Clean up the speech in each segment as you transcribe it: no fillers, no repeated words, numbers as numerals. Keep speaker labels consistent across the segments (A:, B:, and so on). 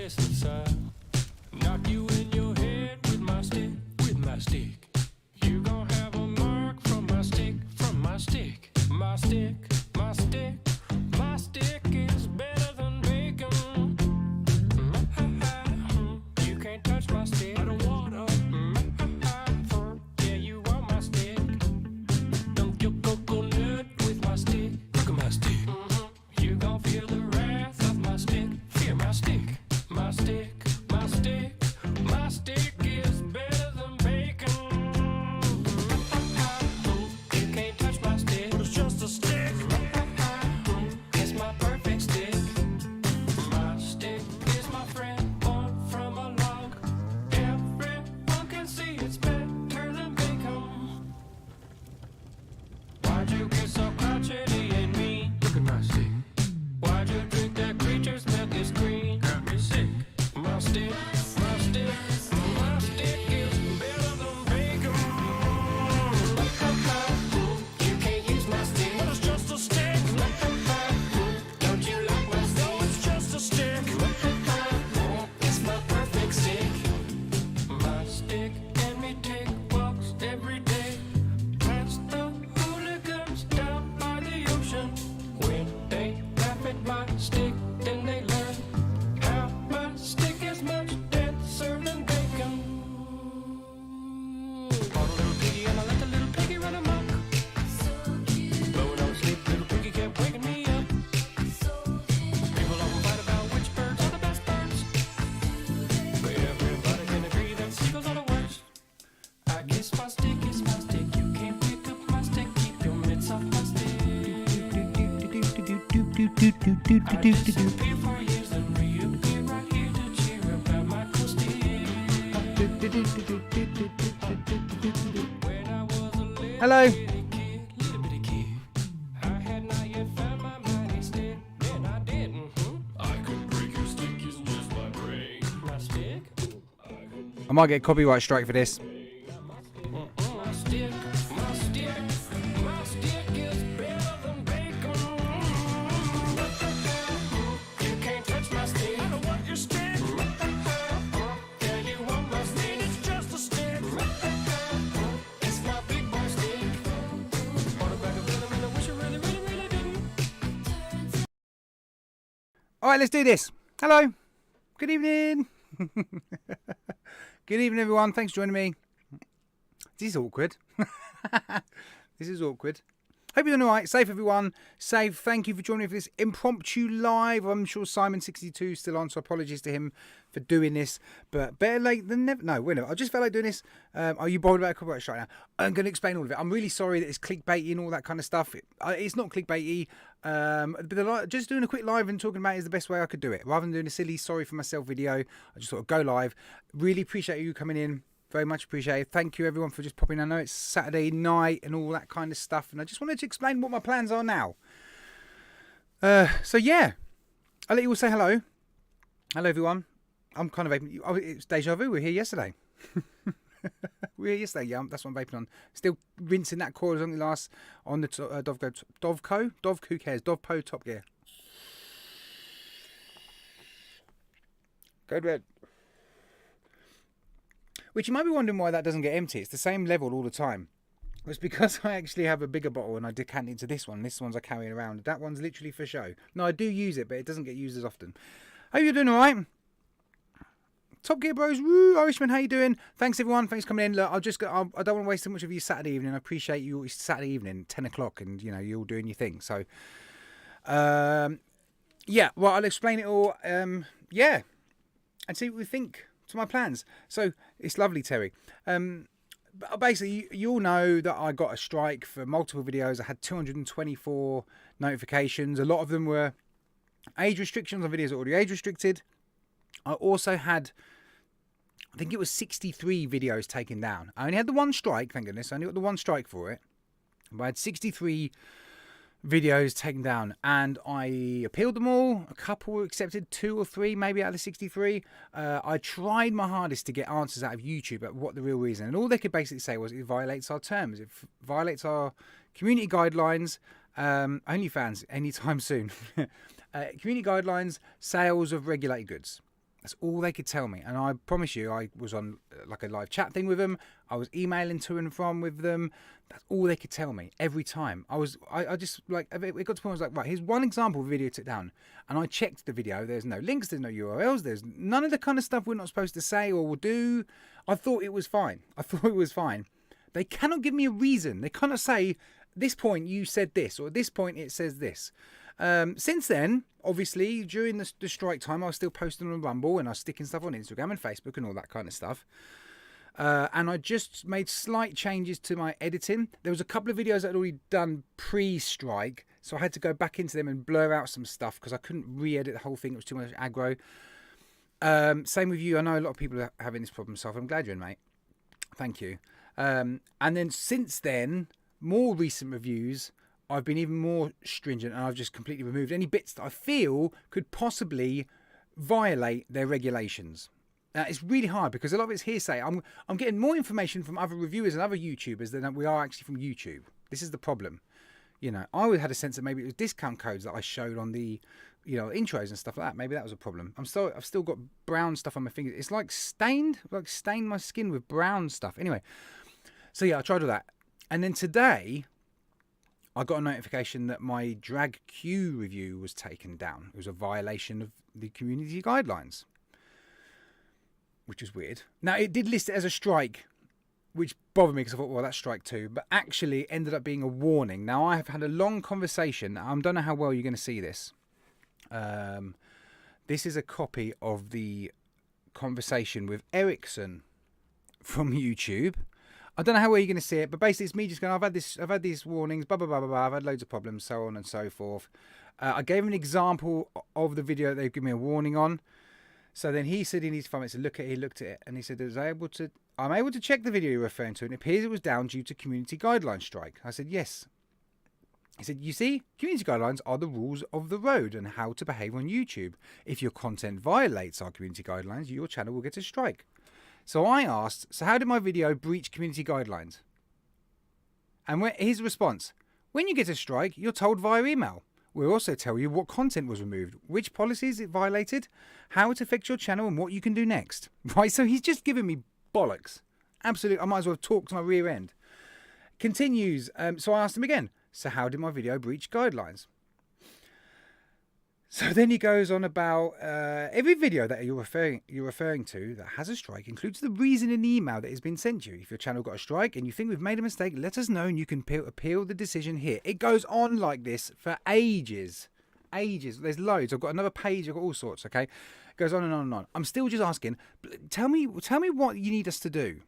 A: mess inside. Knock you in your head with my stick, with my stick. You gon' have a mark from my stick, from my stick. My stick, my stick, my stick is better than bacon. You can't touch my stick. I don't wanna. Yeah, you want my stick. Dunk your coconut with my stick. Look at my stick. You gon' feel the wrath of my stick. Fear my stick, my stick, my stick. My stick is better than bacon. You can't touch my stick, but it's just a stick. It's my perfect stick. My stick is my friend, born from a log. Everyone can see it's better than bacon. Why'd you get so crotchety and mean? Look at my stick. Why'd you drink that creature's milk is green? Got me sick. My stick, my stick, my stick is better than bacon. You can't use my stick, but it's just a stick. Don't you like my stick? No, it's just a stick. It's my perfect stick. My stick and me take walks every day. Past the hooligans down by the ocean. When they laugh at my stick, then they learn how my stick is much denser than bacon. Bought a little piggy and I let the little piggy run amok. But when I was asleep, little piggy kept waking me up. People often fight about which birds are the best birds, but everybody can agree that seagulls are the worst. I kiss my stick, kiss my stick. You can't pick up my stick. Keep your mitts off my stick. I disappear for years and reappear right here to cheer up at my cool stick. When I was a little
B: Hello.
A: bitty kid, I had not yet found my mighty stick. And I did. I could break your stick, it's just my brain. My stick?
B: I might get a copyright strike for this.
A: My stick, my stick, my stick is better than bacon. You can't touch my stick. I don't want your stick. Yeah, you want my stick. It's just a stick. It's my big boy stick. Bought a bag of rhythm and I wish I really, really, really didn't.
B: All right, let's do this. Hello. Good evening. Good evening, everyone. Thanks for joining me. This is awkward. This is awkward. Hope you're doing all right. Safe, everyone. Safe. Thank you for joining me for this impromptu live. I'm sure Simon62 is still on, so apologies to him for doing this. But better late than never. No, wait, no. I just felt like doing this. Are you bothered about a copyright strike now? I'm going to explain all of it. I'm really sorry that it's clickbaity and all that kind of stuff. It's not clickbaity. But just doing a quick live and talking about it is the best way I could do it. Rather than doing a silly sorry for myself video, I just thought I'd go live. Really appreciate you coming in. Very much appreciated. Thank you, everyone, for just popping. I know it's Saturday night and all that kind of stuff, and I just wanted to explain what my plans are now. So, yeah. I'll let you all say hello. Hello, everyone. I'm kind of vaping. Oh, it's deja vu. We were here yesterday. We were here yesterday. Yeah, that's what I'm vaping on. Still rinsing that core as long as it lasts on the Dovco. Who cares? Dovpo Top Gear. Go to bed. Which you might be wondering why that doesn't get empty. It's the same level all the time. It's because I actually have a bigger bottle and I decant into this one. This one's I carry around. That one's literally for show. No, I do use it, but it doesn't get used as often. Hope you're doing all right. Top Gear Bros. Woo, Irishman, how you doing? Thanks, everyone. Thanks for coming in. Look, I don't want to waste too much of your Saturday evening. I appreciate you. It's Saturday evening, 10 o'clock, and, you know, you're all doing your thing. So, yeah, well, I'll explain it all. Yeah, and see what we think. To my plans. So it's lovely, Terry. Basically, you all know that I got a strike for multiple videos. I had 224 notifications. A lot of them were age restrictions on videos that are already age restricted. I also had, I think it was 63 videos taken down. I only had the one strike, thank goodness. I only got the one strike for it. But I had 63 videos taken down, and I appealed them all. A couple were accepted, 2 or 3 maybe out of the 63. I tried my hardest to get answers out of YouTube at what the real reason, and all they could basically say was it violates our terms, it violates our community guidelines. OnlyFans anytime soon. Community guidelines, sales of regulated goods. That's all they could tell me. And I promise you, I was on like a live chat thing with them. I was emailing to and from with them. That's all they could tell me every time. I just like, it got to the point where I was like, right, here's one example of a video I took down. And I checked the video. There's no links, there's no URLs, there's none of the kind of stuff we're not supposed to say or will do. I thought it was fine. They cannot give me a reason. They cannot say, this point you said this, or at this point it says this. Since then, obviously, during the strike time, I was still posting on Rumble and I was sticking stuff on Instagram and Facebook and all that kind of stuff. And I just made slight changes to my editing. There was a couple of videos that I'd already done pre-strike, so I had to go back into them and blur out some stuff because I couldn't re-edit the whole thing. It was too much aggro. Same with you. I know a lot of people are having this problem, so I'm glad you're in, mate. Thank you. And then since then, more recent reviews, I've been even more stringent and I've just completely removed any bits that I feel could possibly violate their regulations. It's really hard because a lot of it's hearsay. I'm getting more information from other reviewers and other YouTubers than we are actually from YouTube. This is the problem. You know, I had a sense that maybe it was discount codes that I showed on the, you know, intros and stuff like that. Maybe that was a problem. I've still got brown stuff on my fingers. It's like stained my skin with brown stuff. Anyway, so yeah, I tried all that. And then today, I got a notification that my drag queue review was taken down. It was a violation of the community guidelines, which is weird. Now, it did list it as a strike, which bothered me because I thought, well, that's strike 2, but actually it ended up being a warning. Now, I have had a long conversation. I don't know how well you're going to see this. This is a copy of the conversation with Ericsson from YouTube. I don't know how well you're going to see it, but basically it's me just going, I've had these warnings, blah, blah, blah, blah, blah. I've had loads of problems, so on and so forth. I gave him an example of the video that they've given me a warning on. So then he said he needs 5 minutes to look at it. He looked at it and he said, I'm able to check the video you're referring to and it appears it was down due to community guideline strike. I said, yes. He said, you see, community guidelines are the rules of the road and how to behave on YouTube. If your content violates our community guidelines, your channel will get a strike. So I asked, so how did my video breach community guidelines? And his response, when you get a strike, you're told via email. We'll also tell you what content was removed, which policies it violated, how it affects your channel, and what you can do next. Right, so he's just giving me bollocks. Absolutely, I might as well talk to my rear end. Continues, so I asked him again, so how did my video breach guidelines? So then he goes on about every video that you're referring to that has a strike includes the reason in the email that has been sent you. If your channel got a strike and you think we've made a mistake, let us know and you can appeal the decision here. It goes on like this for ages. There's loads. I've got another page. I've got all sorts. Okay, it goes on and on and on. I'm still just asking. Tell me what you need us to do.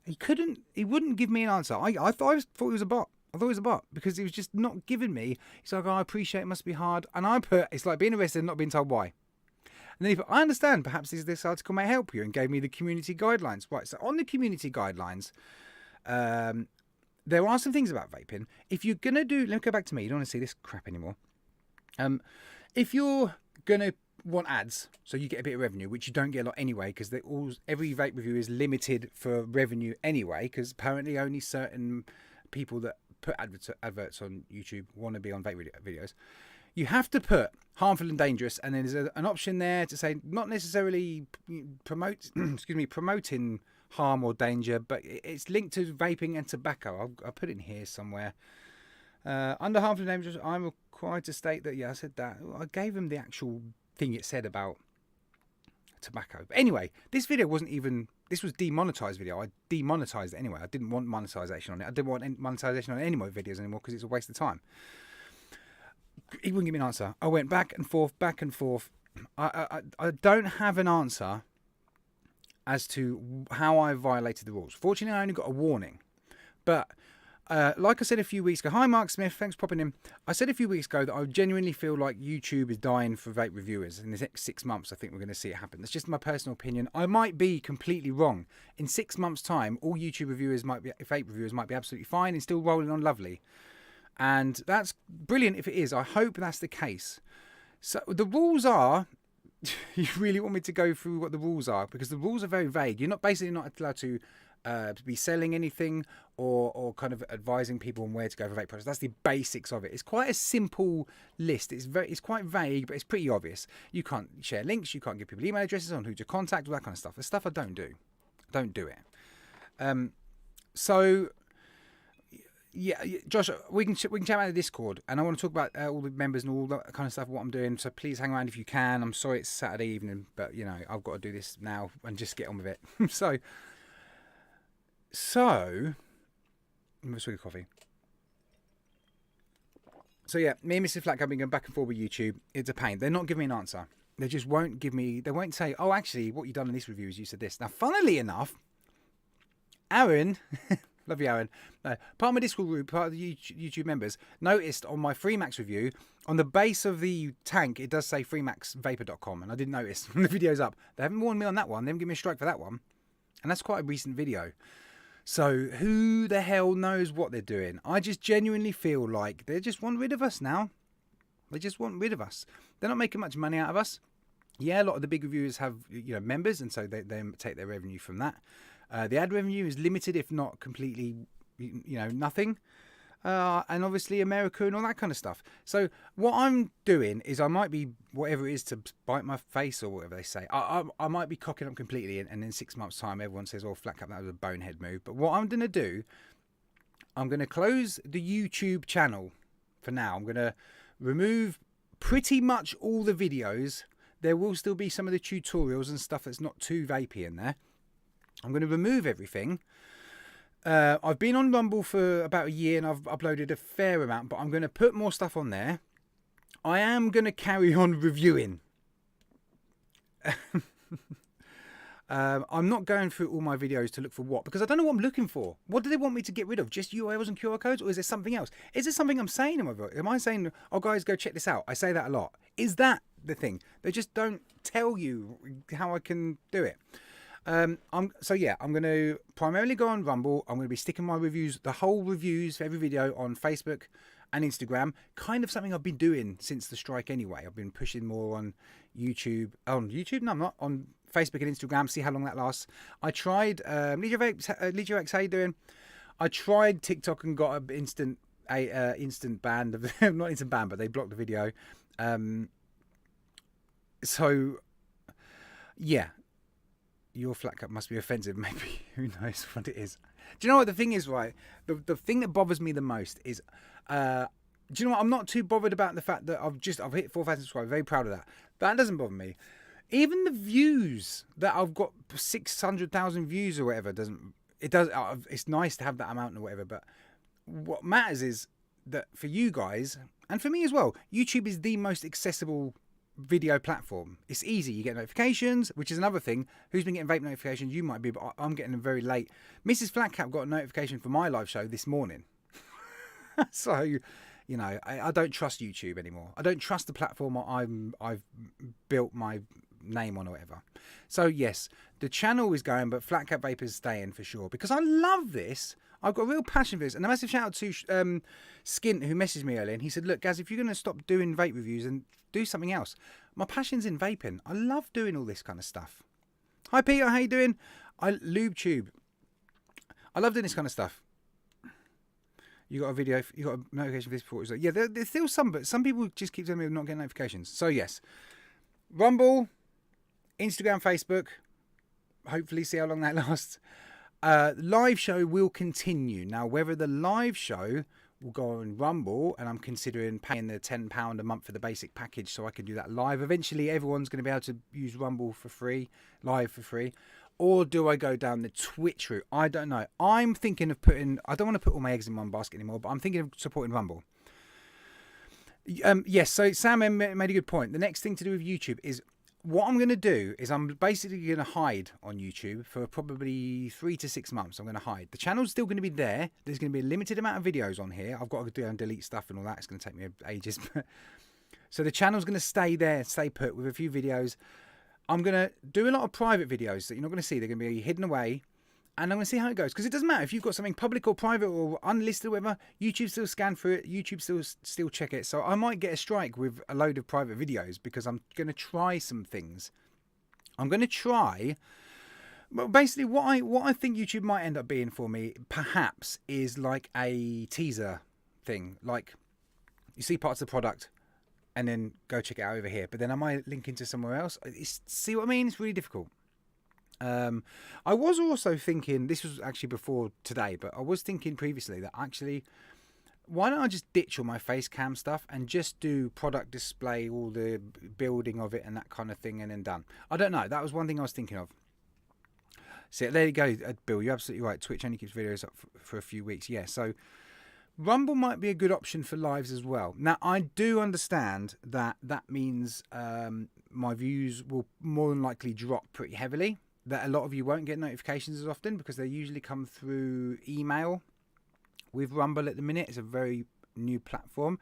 B: He wouldn't give me an answer. I thought he was a bot. I thought it was a bot because he was just not giving me. He's like, oh, I appreciate it must be hard. And I put, it's like being arrested and not being told why. And then he put, I understand, perhaps this article may help you, and gave me the community guidelines. Right, so on the community guidelines, there are some things about vaping. If you're going to do, let me go back to me. You don't want to see this crap anymore. If you're going to want ads, so you get a bit of revenue, which you don't get a lot anyway, because every vape review is limited for revenue anyway, because apparently only certain people that put adverts on YouTube want to be on vape videos. You have to put harmful and dangerous, and then there's an option there to say not necessarily promoting harm or danger, but it's linked to vaping and tobacco. I'll put it in here somewhere. Under harmful and dangerous, I'm required to state that. Yeah, I said that. I gave him the actual thing it said about tobacco. But anyway, this video wasn't even. This was demonetized video. I demonetized it anyway. I didn't want monetization on it. I didn't want monetization on any more videos anymore because it's a waste of time. He wouldn't give me an answer. I went back and forth. I don't have an answer as to how I violated the rules. Fortunately, I only got a warning. But like I said a few weeks ago, hi Mark Smith, thanks for popping in. I said a few weeks ago that I genuinely feel like YouTube is dying for vape reviewers. In the next 6 months, I think we're going to see it happen. That's just my personal opinion. I might be completely wrong. In 6 months' time, all YouTube reviewers vape reviewers might be absolutely fine and still rolling on lovely. And that's brilliant if it is. I hope that's the case. So the rules are, you really want me to go through what the rules are? Because the rules are very vague. You're basically not allowed to be selling anything or kind of advising people on where to go for vape products. That's the basics of it. It's quite a simple list. It's quite vague, but it's pretty obvious. You can't share links. You can't give people email addresses on who to contact, all that kind of stuff. The stuff I don't do. I don't do it. So yeah, Josh, we can chat about the Discord, and I want to talk about all the members and all that kind of stuff, what I'm doing. So please hang around if you can. I'm sorry it's Saturday evening, but you know I've got to do this now and just get on with it. so I'm going to swig of coffee. So yeah, me and Mrs. FlatCap have been going back and forth with YouTube. It's a pain. They're not giving me an answer. They just won't give me. They won't say, "Oh, actually, what you done in this review is you said this." Now, funnily enough, Aaron. Love you, Aaron. Part of my Discord group, part of the YouTube members, noticed on my Freemax review, on the base of the tank, it does say freemaxvapor.com, and I didn't notice when the video's up. They haven't warned me on that one. They haven't given me a strike for that one. And that's quite a recent video. So who the hell knows what they're doing? I just genuinely feel like they just want rid of us now. They just want rid of us. They're not making much money out of us. Yeah, a lot of the big reviewers have members, and so they take their revenue from that. The ad revenue is limited, if not completely, nothing. And obviously America and all that kind of stuff. So what I'm doing is I might be, whatever it is, to bite my face or whatever they say. I might be cocking up completely, and in 6 months' time everyone says, oh, FlatCap, that was a bonehead move. But what I'm going to do, I'm going to close the YouTube channel for now. I'm going to remove pretty much all the videos. There will still be some of the tutorials and stuff that's not too vapey in there. I'm going to remove everything. I've been on Rumble for about a year and I've uploaded a fair amount, but I'm going to put more stuff on there. I am going to carry on reviewing. I'm not going through all my videos to look for what, because I don't know what I'm looking for. What do they want me to get rid of? Just URLs and QR codes, or is there something else? Is there something I'm saying in my video? Am I saying, oh guys, go check this out? I say that a lot. Is that the thing? They just don't tell you how I can do it. I'm going to primarily go on Rumble. I'm going to be sticking my reviews, the whole reviews for every video, on Facebook and Instagram. Kind of something I've been doing since the strike anyway. I've been pushing more on YouTube. On YouTube? No, I'm not. On Facebook and Instagram. See how long that lasts. I tried Legio X, how you doing? I tried TikTok and got an instant ban of not instant ban, but they blocked the video. So yeah. Your FlatCap must be offensive, maybe. Who knows what it is? Do you know what the thing is, right? The thing that bothers me the most is, do you know what? I'm not too bothered about the fact that I've hit 4,000 subscribers. Very proud of that. That doesn't bother me. Even the views that I've got, 600,000 views or whatever, it's nice to have that amount or whatever. But what matters is that for you guys, and for me as well, YouTube is the most accessible video platform. It's easy. You get notifications, which is another thing. Who's been getting vape notifications? You might be, but I'm getting them very late. Mrs. FlatCap got a notification for my live show this morning. So, I don't trust YouTube anymore. I don't trust the platform I've built my name on or whatever. So yes, the channel is going, but FlatCap Vape is staying for sure, because I love this. I've got a real passion for this. And a massive shout out to Skint, who messaged me earlier, and he said, look, Gaz, if you're going to stop doing vape reviews and do something else. My passion's in vaping. I love doing all this kind of stuff. Hi, Peter. How you doing? LubeTube. I love doing this kind of stuff. You got a video, you got a notification for this before. Yeah, there's still some, but some people just keep telling me I'm not getting notifications. So, yes. Rumble, Instagram, Facebook. Hopefully see how long that lasts. Live show will continue. Now, whether the live show will go on Rumble, and I'm considering paying the £10 a month for the basic package so I can do that live. Eventually, everyone's going to be able to use Rumble for free, live for free. Or do I go down the Twitch route? I don't know. I'm thinking of I don't want to put all my eggs in one basket anymore, but I'm thinking of supporting Rumble. Yes, so Sam made a good point. The next thing to do with YouTube is, what I'm going to do is I'm basically going to hide on YouTube for probably 3 to 6 months. I'm going to hide. The channel's still going to be there. There's going to be a limited amount of videos on here. I've got to go and delete stuff and all that. It's going to take me ages. So the channel's going to stay there, stay put with a few videos. I'm going to do a lot of private videos that you're not going to see. They're going to be hidden away. And I'm going to see how it goes. Because it doesn't matter if you've got something public or private or unlisted or whatever. YouTube still scan through it. YouTube still check it. So I might get a strike with a load of private videos because I'm going to try some things. I'm going to try Well, basically, what I think YouTube might end up being for me, perhaps, is like a teaser thing. Like, you see parts of the product, and then go check it out over here. But then I might link into somewhere else. See what I mean? It's really difficult. I was also thinking, this was actually before today, but I was thinking previously that actually, why don't I just ditch all my face cam stuff and just do product display, all the building of it and that kind of thing, and then done. I don't know. That was one thing I was thinking of. So there you go, Bill. You're absolutely right. Twitch only keeps videos up for a few weeks. Yeah, so Rumble might be a good option for lives as well. Now, I do understand that means my views will more than likely drop pretty heavily. That a lot of you won't get notifications as often because they usually come through email. With Rumble at the minute, it's a very new platform.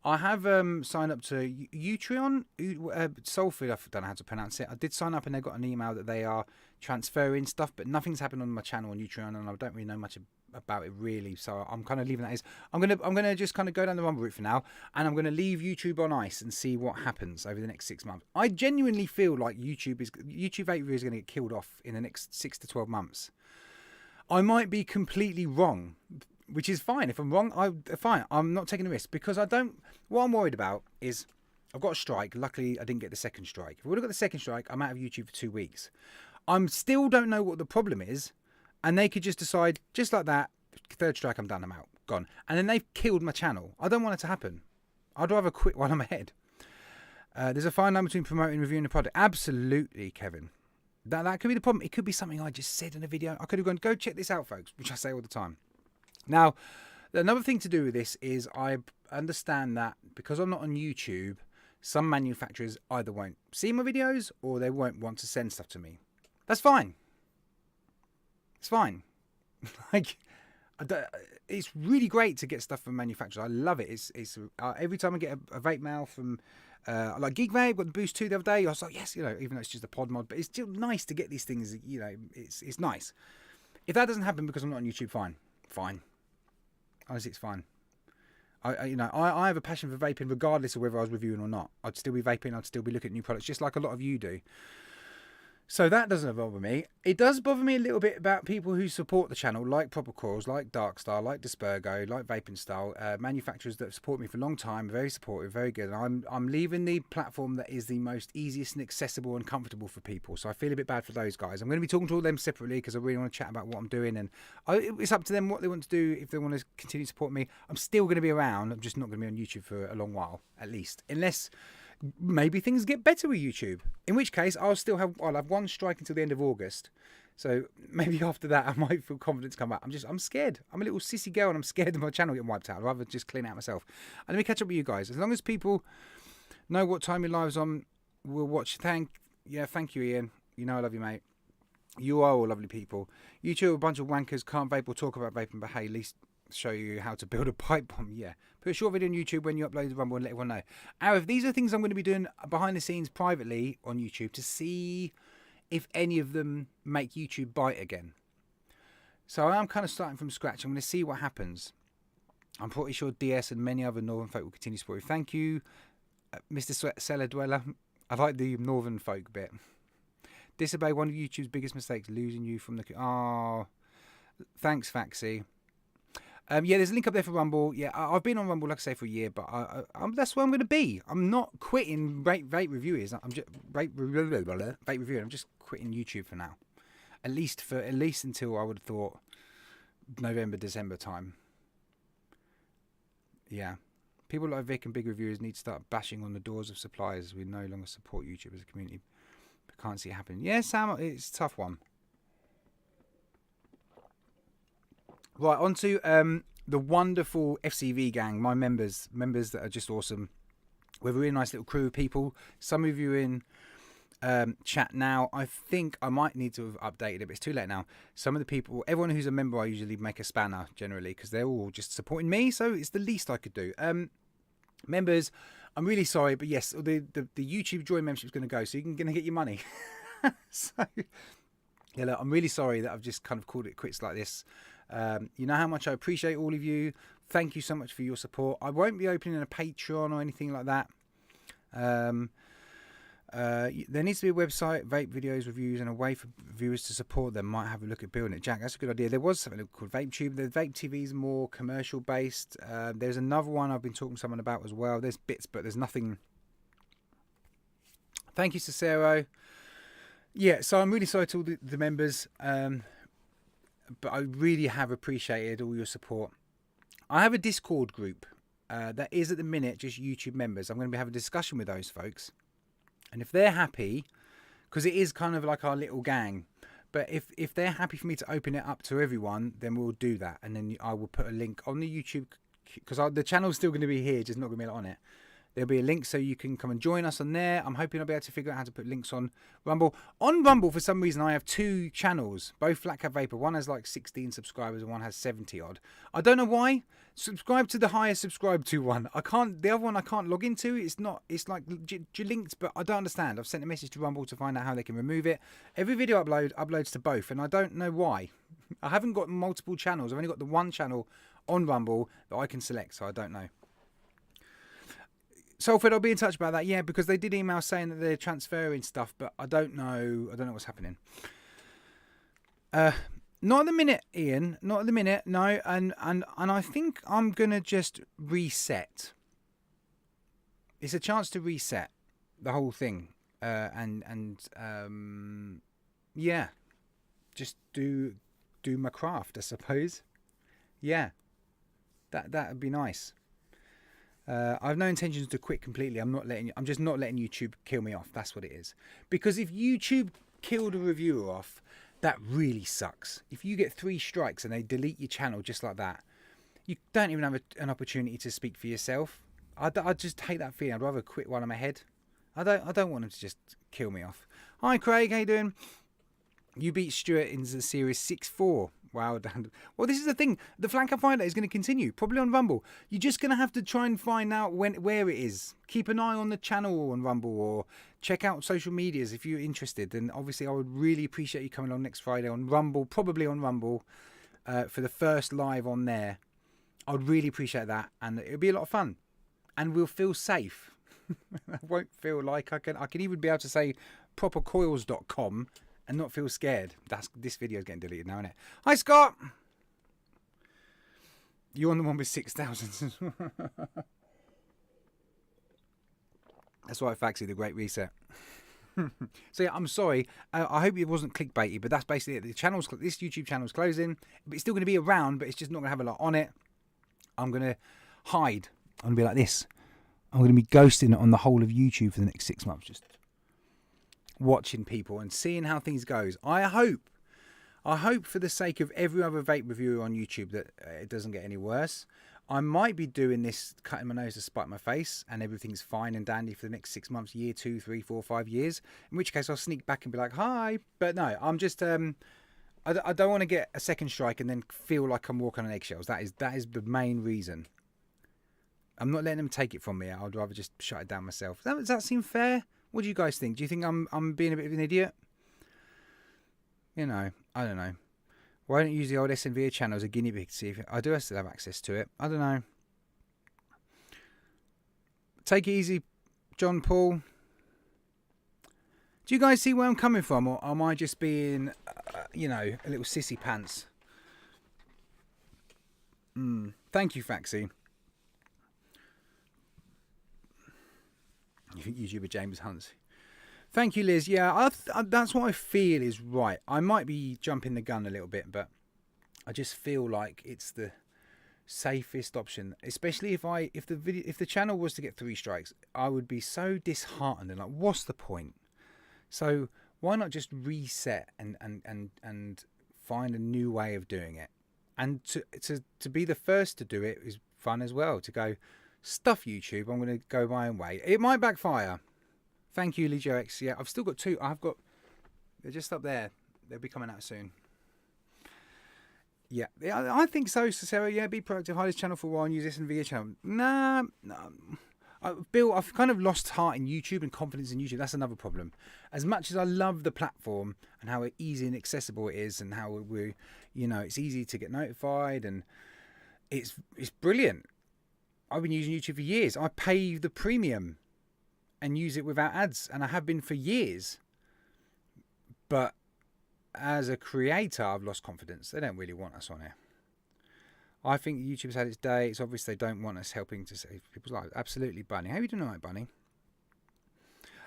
B: I have signed up to Utreon, Soulfood, I don't know how to pronounce it. I did sign up and they got an email that they are transferring stuff, but nothing's happened on my channel on Utreon, and I don't really know much about it really. So I'm kind of leaving that as I'm gonna just kind of go down the Rumble route for now, and I'm gonna leave YouTube on ice and see what happens over the next 6 months. I genuinely feel like YouTube 8 review is gonna get killed off in the next 6 to 12 months. I might be completely wrong, which is fine. If I'm wrong, fine. I'm not taking the risk because I don't. What I'm worried about is I've got a strike. Luckily, I didn't get the second strike. If I would have got the second strike, I'm out of YouTube for 2 weeks. I still don't know what the problem is, and they could just decide, just like that, third strike, I'm done, I'm out, gone. And then they've killed my channel. I don't want it to happen. I'd rather quit while I'm ahead. There's a fine line between promoting and reviewing the product. Absolutely, Kevin. That could be the problem. It could be something I just said in a video. I could have gone, go check this out, folks, which I say all the time. Now, another thing to do with this is I understand that because I'm not on YouTube, some manufacturers either won't see my videos or they won't want to send stuff to me. That's fine. It's fine. Like, it's really great to get stuff from manufacturers. I love it. It's every time I get a vape mail from like Geek Vape, got the Boost 2 the other day. I was like, yes, even though it's just a pod mod, but it's still nice to get these things. It's nice. If that doesn't happen because I'm not on YouTube, fine. Honestly, it's fine. I have a passion for vaping regardless of whether I was reviewing or not. I'd still be vaping. I'd still be looking at new products, just like a lot of you do. So that doesn't bother me. It does bother me a little bit about people who support the channel, like Proper Cause, like Darkstar, like Dispergo, like Vaping Style, manufacturers that have supported me for a long time, very supportive, very good. And I'm leaving the platform that is the most easiest and accessible and comfortable for people. So I feel a bit bad for those guys. I'm going to be talking to all them separately because I really want to chat about what I'm doing. And it's up to them what they want to do. If they want to continue to support me, I'm still going to be around. I'm just not going to be on YouTube for a long while, at least. Unless maybe things get better with YouTube, in which case I'll have one strike until the end of August. So maybe after that I might feel confident to come back. I'm scared. I'm a little sissy girl and I'm scared of my channel getting wiped out. I'd rather just clean it out myself. And let me catch up with you guys. As long as people know what time your live's on, we'll watch. Thank you, Ian. You know I love you, mate. You are all lovely people. YouTube are a bunch of wankers, can't vape or talk about vaping, but hey, at least show you how to build a pipe bomb. Yeah, put a short video on YouTube when you upload the Rumble and let everyone know. Arif, these are things I'm going to be doing behind the scenes privately on YouTube to see if any of them make YouTube bite again. So I am kind of starting from scratch. I'm going to see what happens. I'm pretty sure DS and many other Northern folk will continue supporting. Thank you, Mr. Cellar Dweller. I like the Northern folk bit. Disobey, one of YouTube's biggest mistakes, losing you from the... Oh, thanks, Faxi. Yeah, there's a link up there for Rumble. Yeah, I've been on Rumble, like I say, for a year, but that's where I'm going to be. I'm not quitting vape reviewers. I'm just vape reviewing. I'm just quitting YouTube for now, at least until I would have thought November, December time. Yeah, people like Vic and big reviewers need to start bashing on the doors of suppliers. We no longer support YouTube as a community. But can't see it happening. Yeah, Sam, it's a tough one. Right, on to the wonderful FCV gang, my members that are just awesome. We're a really nice little crew of people. Some of you in chat now. I think I might need to have updated it, but it's too late now. Some of the people, everyone who's a member, I usually make a spanner generally because they're all just supporting me, so it's the least I could do. Members, I'm really sorry, but yes, the YouTube Join membership is going to go, so you're going to get your money. So, yeah, look, I'm really sorry that I've just kind of called it quits like this. You know how much I appreciate all of you. Thank you so much for your support. I won't be opening a Patreon or anything like that. There needs to be a website, vape videos, reviews, and a way for viewers to support them. Might have a look at building it. Jack, that's a good idea. There was something called VapeTube. The Vape TV is more commercial based. There's another one I've been talking to someone about as well. There's bits, but there's nothing. Thank you, Cicero. Yeah, so I'm really sorry to all the members, but I really have appreciated all your support. I have a Discord group that is at the minute just YouTube members. I'm going to be having a discussion with those folks. And if they're happy, because it is kind of like our little gang, but if they're happy for me to open it up to everyone, then we'll do that. And then I will put a link on the YouTube, because the channel's still going to be here, just not going to be on it. There'll be a link so you can come and join us on there. I'm hoping I'll be able to figure out how to put links on Rumble. On Rumble, for some reason, I have 2 channels, both FlatCap Vapor. One has like 16 subscribers and one has 70 odd. I don't know why. Subscribe to the highest subscribed to one. The other one I can't log into. It's like linked, but I don't understand. I've sent a message to Rumble to find out how they can remove it. Every video uploads to both, and I don't know why. I haven't got multiple channels. I've only got the one channel on Rumble that I can select, so I don't know. Salford, I'll be in touch about that. Yeah, because they did email saying that they're transferring stuff, but I don't know. I don't know what's happening. Not at the minute, Ian. Not at the minute. No, and I think I'm gonna just reset. It's a chance to reset the whole thing, yeah, just do my craft, I suppose. Yeah, that would be nice. I've no intentions to quit completely. I'm just not letting YouTube kill me off. That's what it is. Because if YouTube killed a reviewer off, that really sucks. If you get 3 strikes and they delete your channel just like that, you don't even have an opportunity to speak for yourself. I just hate that feeling. I'd rather quit while I'm ahead. I don't want them to just kill me off. Hi Craig, how you doing? You beat Stuart in the series 6-4. Wow. Well, this is the thing. The FlatCap Finder is going to continue, probably on Rumble. You're just going to have to try and find out where it is. Keep an eye on the channel on Rumble, or check out social medias if you're interested. And obviously, I would really appreciate you coming on next Friday on Rumble, probably on Rumble, for the first live on there. I would really appreciate that, and it'll be a lot of fun. And we'll feel safe. I won't feel like I can even be able to say propercoils.com and not feel scared. This video is getting deleted now, isn't it? Hi, Scott. You're on the one with 6,000. That's right, Faxi, the Great Reset. So yeah, I'm sorry. I hope it wasn't clickbaity, but that's basically it. This YouTube channel's closing, but it's still going to be around, but it's just not going to have a lot on it. I'm going to hide. I'm going to be like this. I'm going to be ghosting on the whole of YouTube for the next 6 months, just watching people and seeing how things goes. I hope for the sake of every other vape reviewer on YouTube that it doesn't get any worse. I might be doing this, cutting my nose to spite my face, and everything's fine and dandy for the next 6 months, year, 2, 3, 4, 5 years. In which case I'll sneak back and be like, hi. But no, I'm just I don't want to get a second strike and then feel like I'm walking on eggshells. That is the main reason. I'm not letting them take it from me. I'd rather just shut it down myself. Does that seem fair? What do you guys think? Do you think I'm being a bit of an idiot? You know, I don't know. Why don't you use the old SNVA channel as a guinea pig to see if I do still have access to it? I don't know. Take it easy, John Paul. Do you guys see where I'm coming from, or am I just being, you know, a little sissy pants? Thank you, Faxi. YouTuber James Hunts. Thank you, Liz. Yeah, that's what I feel is right. I might be jumping the gun a little bit, but I just feel like it's the safest option. Especially if the channel was to get 3 strikes, I would be so disheartened and like, what's the point? So why not just reset and find a new way of doing it? And to be the first to do it is fun as well. To go, stuff YouTube, I'm going to go my own way. It might backfire. Thank you, Legio X. Yeah, I've still got 2. They're just up there. They'll be coming out soon. Yeah, I think so, Sarah. Yeah, be proactive. Hide this channel for a while and use this in the video channel. Nah. Bill, I've kind of lost heart in YouTube and confidence in YouTube. That's another problem. As much as I love the platform and how easy and accessible it is, and how it's easy to get notified, and it's brilliant. I've been using YouTube for years. I pay the premium. and use it without ads, and I have been for years. But as a creator, I've lost confidence. They don't really want us on here. I think YouTube's had its day. It's obvious they don't want us helping to save people's lives. Absolutely, Bunny. How are you doing, all right, Bunny?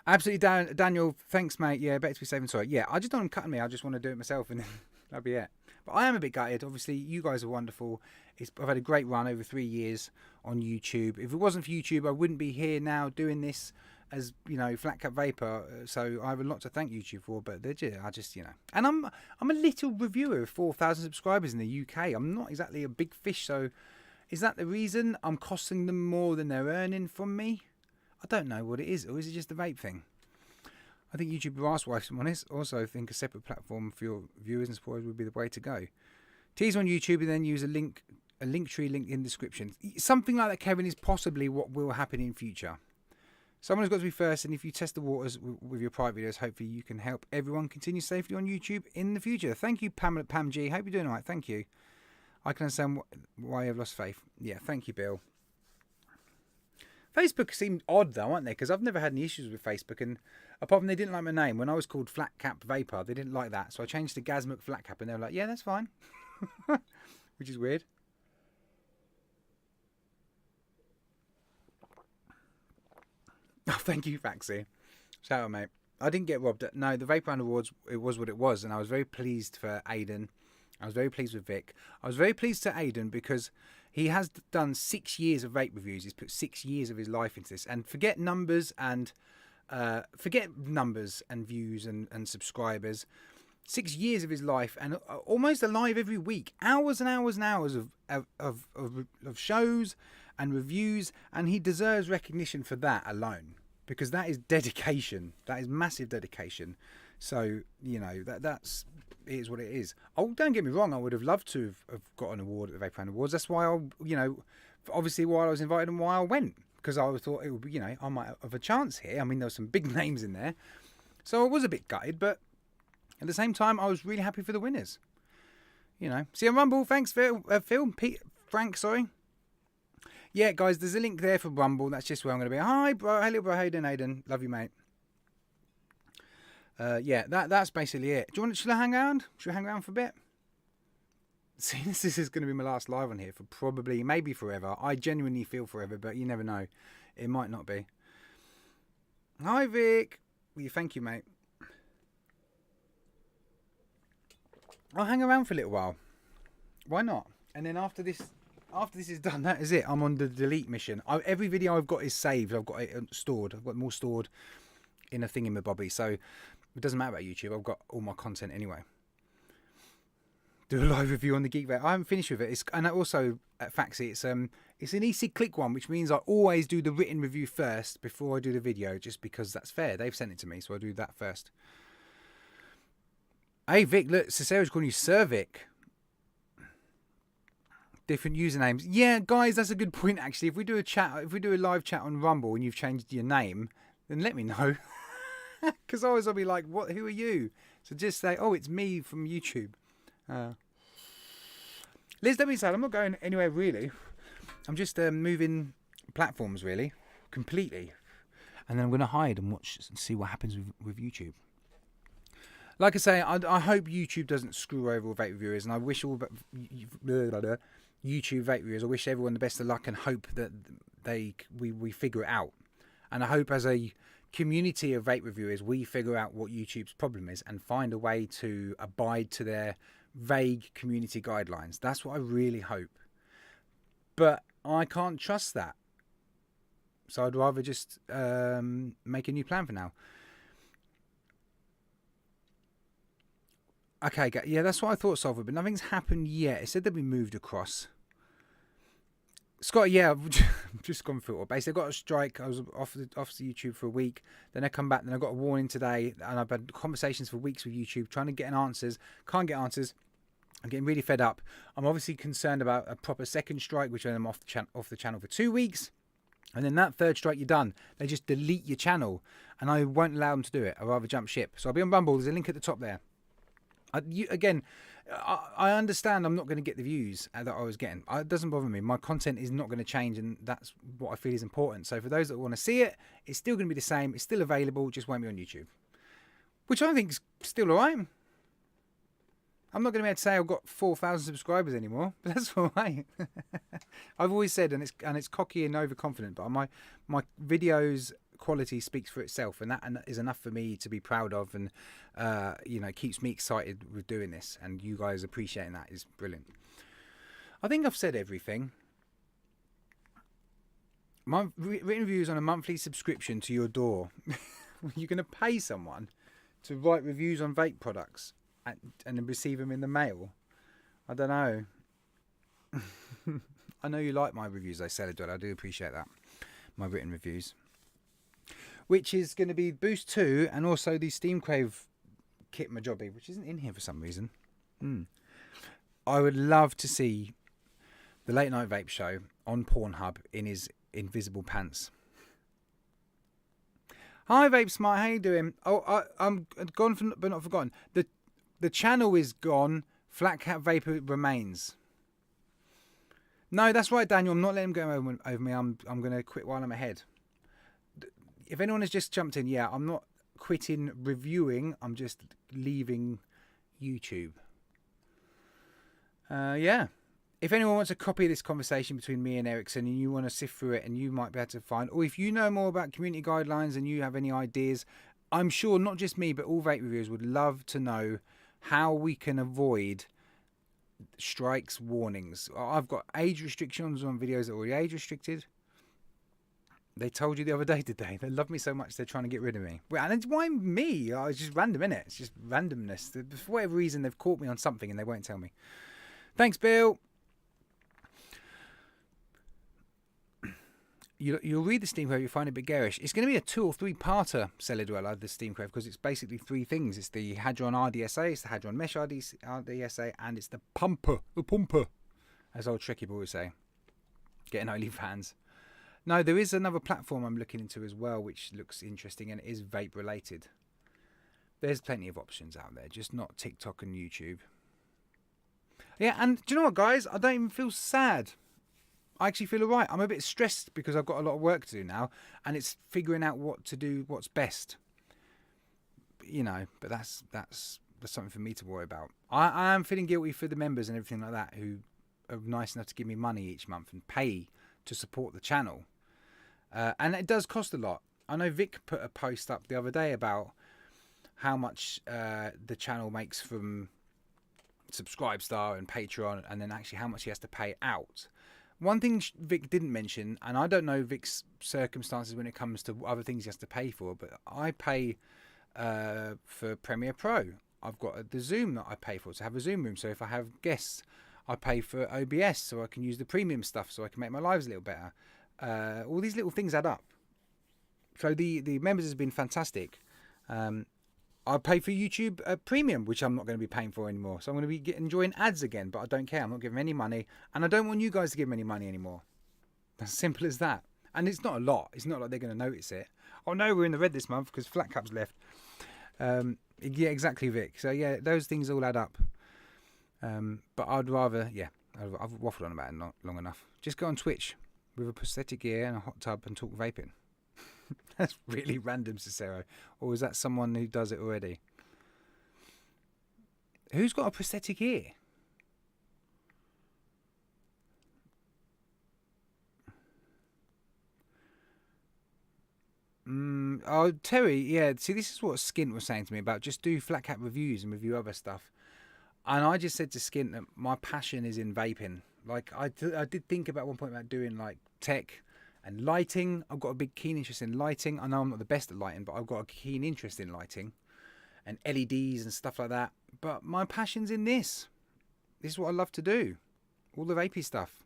B: Absolutely, Daniel. Thanks, mate. Yeah, better to be safe than sorry. Yeah, I just don't want them cutting me. I just want to do it myself, and then that'll be it. But I am a bit gutted. Obviously, you guys are wonderful. I've had a great run over 3 years on YouTube. If it wasn't for YouTube, I wouldn't be here now doing this as, you know, FlatCap Vapor. So I have a lot to thank YouTube for. But I just, you know, and I'm a little reviewer of 4,000 subscribers in the UK. I'm not exactly a big fish. So is that the reason I'm costing them more than they're earning from me? I don't know what it is, or is it just the vape thing? I think YouTube will ask why, if I'm honest. Also, I think a separate platform for your viewers and supporters would be the way to go. Tease on YouTube and then use a link tree link in the description. Something like that, Kevin, is possibly what will happen in future. Someone has got to be first, and if you test the waters with your private videos, hopefully you can help everyone continue safely on YouTube in the future. Thank you, Pam G. Hope you're doing all right. Thank you. I can understand why you've lost faith. Yeah, thank you, Bill. Facebook seemed odd though, aren't they? Because I've never had any issues with Facebook, and apart from they didn't like my name. When I was called FlatCap Vapor, they didn't like that. So I changed to Gazmuk FlatCap, and they were like, yeah, that's fine. Which is weird. Oh, thank you, Faxi. Shout out, mate. I didn't get robbed. No, the Vape Round Awards, it was what it was, and I was very pleased for Aiden. I was very pleased with Vic. I was very pleased to Aiden because he has done 6 years of vape reviews. He's put 6 years of his life into this. And forget numbers and views and subscribers. 6 years of his life, and almost alive every week. Hours and hours and hours of shows and reviews. And he deserves recognition for that alone, because that is dedication. That is massive dedication. So, you know, that's... it is what it is. Oh, don't get me wrong, I would have loved to have got an award at the Vape Round Awards. That's why obviously why I was invited and why I went, because I thought it would be, you know, I might have a chance here. I mean, there were some big names in there, so I was a bit gutted, but at the same time, I was really happy for the winners. You know, see you on Rumble. Thanks, Phil, Frank. Sorry. Yeah, guys, there's a link there for Rumble. That's just where I'm going to be. Hi, bro. Hello, bro. Hayden. Love you, mate. Yeah, that's basically it. Should I hang around? Should I hang around for a bit? See, this is going to be my last live on here for probably, maybe forever. I genuinely feel forever, but you never know. It might not be. Hi, Vic. Well, thank you, mate. I'll hang around for a little while. Why not? And then after this is done, that is it. I'm on the delete mission. Every video I've got is saved. I've got it stored. I've got more stored in a thingamabobby. So it doesn't matter about YouTube. I've got all my content anyway. Do a live review on the Geek Vape. I haven't finished with it. And also at Faxi, it's an easy click one, which means I always do the written review first before I do the video, just because that's fair. They've sent it to me, so I do that first. Hey Vic, look, Cicera's calling you Sir Vic. Different usernames. Yeah, guys, that's a good point actually. If we do a live chat on Rumble and you've changed your name, then let me know. Because always I'll be like, what? Who are you? So just say, oh, it's me from YouTube. Liz, don't be sad. I'm not going anywhere really. I'm just moving platforms really, completely. And then I'm going to hide and watch and see what happens with YouTube. Like I say, I hope YouTube doesn't screw over all vape reviewers, and I wish all YouTube vape reviewers, I wish everyone the best of luck and hope that we figure it out. And I hope as a community of vape reviewers, we figure out what YouTube's problem is and find a way to abide to their vague community guidelines. That's what I really hope. But I can't trust that. So I'd rather just make a new plan for now. Okay, yeah, that's what I thought, Solver, but nothing's happened yet. It said that we moved across. Scott, yeah, I've just gone through it. Basically, I got a strike. I was off the YouTube for a week. Then I come back. Then I got a warning today. And I've had conversations for weeks with YouTube, trying to get answers. Can't get answers. I'm getting really fed up. I'm obviously concerned about a proper second strike, which I'm off the channel for 2 weeks. And then that third strike, you're done. They just delete your channel. And I won't allow them to do it. I'd rather jump ship. So I'll be on Rumble. There's a link at the top there. I understand I'm not going to get the views that I was getting. It doesn't bother me. My content is not going to change, and that's what I feel is important. So for those that want to see it, it's still going to be the same. It's still available, just won't be on YouTube, which I think is still all right. I'm not going to be able to say I've got 4,000 subscribers anymore, but that's all right. I've always said, and it's cocky and overconfident, but my videos quality speaks for itself, and that is enough for me to be proud of, and keeps me excited with doing this, and you guys appreciating that is brilliant. I think I've said everything. My written reviews on a monthly subscription to your door. You're going to pay someone to write reviews on vape products and then receive them in the mail. I don't know. I know you like my reviews, though, Celador. I do appreciate that. My written reviews. Which is going to be Boost 2 and also the Steam Crave kit Majobi, which isn't in here for some reason. I would love to see the Late Night Vape Show on Pornhub in his invisible pants. Hi Vape Smart, how you doing? Oh, I'm gone but not forgotten. The channel is gone. FlatCap Vapor remains. No, that's right, Daniel. I'm not letting him go over me. I'm going to quit while I'm ahead. If anyone has just jumped in, yeah, I'm not quitting reviewing. I'm just leaving YouTube. Yeah. If anyone wants a copy of this conversation between me and Ericsson and you want to sift through it and you might be able to find, or if you know more about community guidelines and you have any ideas, I'm sure not just me, but all vape reviewers would love to know how we can avoid strikes, warnings. I've got age restrictions on videos that are already age restricted. They told you the other day, did they? They love me so much they're trying to get rid of me. And it's why me? Oh, it's just random, innit? It's just randomness. For whatever reason, they've caught me on something and they won't tell me. Thanks, Bill. You'll read the Steam Crave, you'll find it a bit garish. It's going to be a 2 or 3-parter, Cellar Dweller, the Steam Crave, because it's basically 3 things. It's the Hadron RDSA, it's the Hadron Mesh RDSA, and it's the pumper, as old Trekkie boy would say. Getting OnlyFans. No, there is another platform I'm looking into as well, which looks interesting, and it is vape related. There's plenty of options out there, just not TikTok and YouTube. Yeah, and do you know what, guys? I don't even feel sad. I actually feel alright. I'm a bit stressed because I've got a lot of work to do now, and it's figuring out what to do, what's best. But that's something for me to worry about. I am feeling guilty for the members and everything like that who are nice enough to give me money each month and pay to support the channel. And it does cost a lot. I know Vic put a post up the other day about how much the channel makes from Subscribestar and Patreon, and then actually how much he has to pay out. One thing Vic didn't mention, and I don't know Vic's circumstances when it comes to other things he has to pay for, but I pay for Premiere Pro. I've got the Zoom that I pay for to have a Zoom room, so if I have guests, I pay for OBS so I can use the premium stuff so I can make my lives a little better. All these little things add up. So the members has been fantastic. I pay for YouTube Premium, which I'm not going to be paying for anymore. So I'm going to be enjoying ads again, but I don't care. I'm not giving any money. And I don't want you guys to give me any money anymore. As simple as that. And it's not a lot. It's not like they're going to notice it. Oh no, we're in the red this month because FlatCap's left. Yeah, exactly, Vic. So yeah, those things all add up. But I'd rather, I've waffled on about it not long enough. Just go on Twitch with a prosthetic ear and a hot tub and talk vaping. That's really random, Cicero. Or is that someone who does it already? Who's got a prosthetic ear? Oh, Terry, yeah. See, this is what Skint was saying to me about just do FlatCap reviews and review other stuff. And I just said to Skint that my passion is in vaping. Like, I did think about one point about doing, like, tech and lighting. I've got a big keen interest in lighting. I know I'm not the best at lighting, but I've got a keen interest in lighting and LEDs and stuff like that. But my passion's in this. This is what I love to do. All the vapey stuff.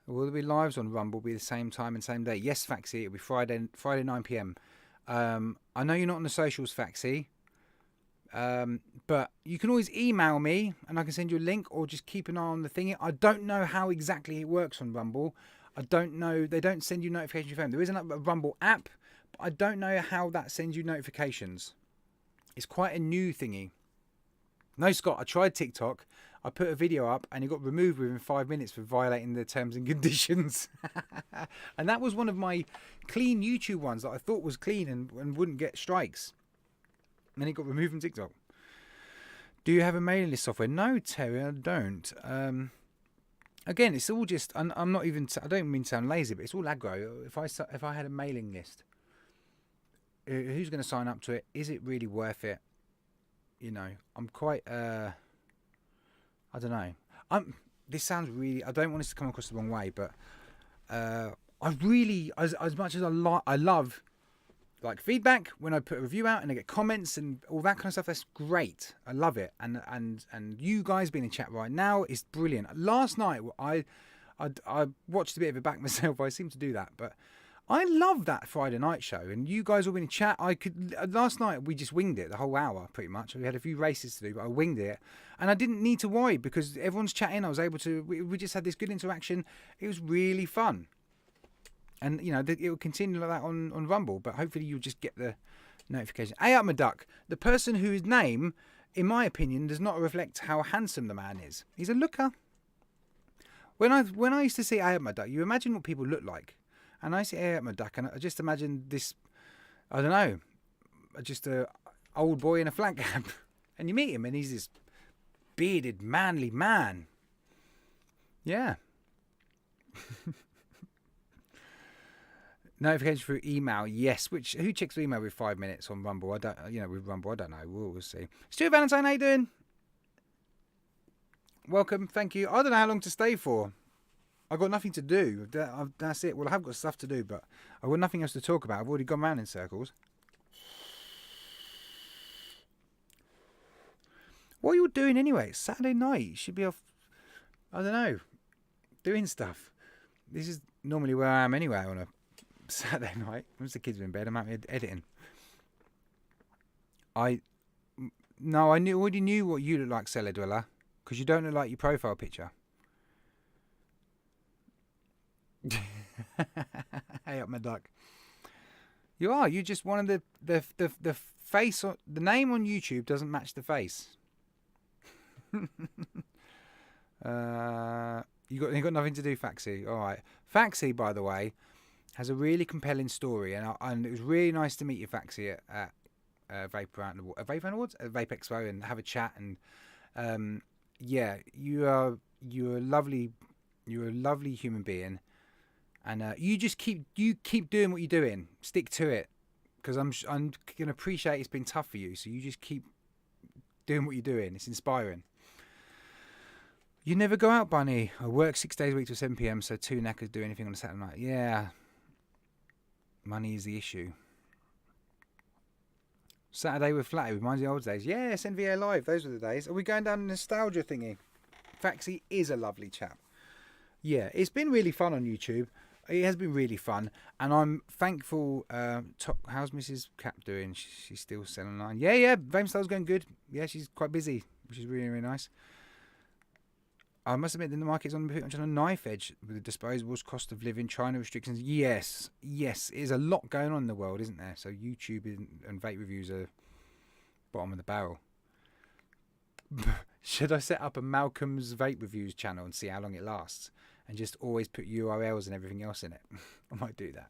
B: Will there be lives on Rumble be the same time and same day? Yes, Faxi. It'll be Friday 9 p.m. I know you're not on the socials, Faxi. But you can always email me and I can send you a link, or just keep an eye on the thing. I don't know how exactly it works on Rumble. I don't know. They don't send you notifications on your phone. There isn't a Rumble app, I don't know how that sends you notifications. It's quite a new thingy. No, Scott, I tried TikTok. I put a video up and it got removed within 5 minutes for violating the terms and conditions. And that was one of my clean YouTube ones that I thought was clean and wouldn't get strikes. And then it got removed from TikTok. Do you have a mailing list software? No, Terry, I don't. Again, it's all just, I'm not even, I don't mean to sound lazy, but it's all aggro. If I had a mailing list, who's going to sign up to it? Is it really worth it? You know, I'm quite, I don't know. This sounds really, I don't want this to come across the wrong way, but I really, as much as I love like feedback when I put a review out and I get comments and all that kind of stuff, that's great. I love it. And you guys being in chat right now is brilliant. Last night I watched a bit of it back myself. I seem to do that, but I love that Friday night show. And you guys all been in chat. Last night we just winged it the whole hour pretty much. We had a few races to do, but I winged it, and I didn't need to worry because everyone's chatting. I was able to. We just had this good interaction. It was really fun. And, you know, it will continue like that on Rumble, but hopefully you'll just get the notification. Hey up my duck, the person whose name, in my opinion, does not reflect how handsome the man is. He's a looker. When I used to see Hey up my duck, you imagine what people look like. And I see Hey up my duck, and I just imagine this, I don't know, just a old boy in a flat cap. And you meet him, and he's this bearded, manly man. Yeah. Notification through email, yes. Who checks email with 5 minutes on Rumble? With Rumble, I don't know. We'll see. Stuart Valentine, how you doing? Welcome, thank you. I don't know how long to stay for. I've got nothing to do. That's it. Well, I have got stuff to do, but I've got nothing else to talk about. I've already gone round in circles. What are you doing anyway? It's Saturday night. You should be off, I don't know, doing stuff. This is normally where I am anyway on a Saturday night. Once the kids are in bed, I'm out here editing. I already knew what you look like, Cellar Dweller, because you don't look like your profile picture. Hey up my duck. You are. You just one of the face. The name on YouTube doesn't match the face. You got nothing to do, Faxi. All right, Faxi, by the way, has a really compelling story, and it was really nice to meet you, Faxi, at Vape Expo, and have a chat. And yeah, you're a lovely human being, and you keep doing what you're doing. Stick to it, because I'm gonna appreciate it's been tough for you. So you just keep doing what you're doing. It's inspiring. You never go out, Bunny. I work 6 days a week till 7 p.m, so too knackered to do anything on a Saturday night. Yeah. Money is the issue. Saturday with Flatty reminds me of the old days. Yeah, NVA Live. Those were the days. Are we going down the nostalgia thingy? Faxi is a lovely chap. Yeah, it's been really fun on YouTube. It has been really fun. And I'm thankful. How's Mrs. Cap doing? She's still selling online. Yeah. Vamestyle's going good. Yeah, she's quite busy, which is really, really nice. I must admit that the market's on a knife edge with the disposables, cost of living, China restrictions. Yes, there's a lot going on in the world, isn't there? So YouTube and vape reviews are bottom of the barrel. Should I set up a Malcolm's vape reviews channel and see how long it lasts, and just always put URLs and everything else in it? I might do that.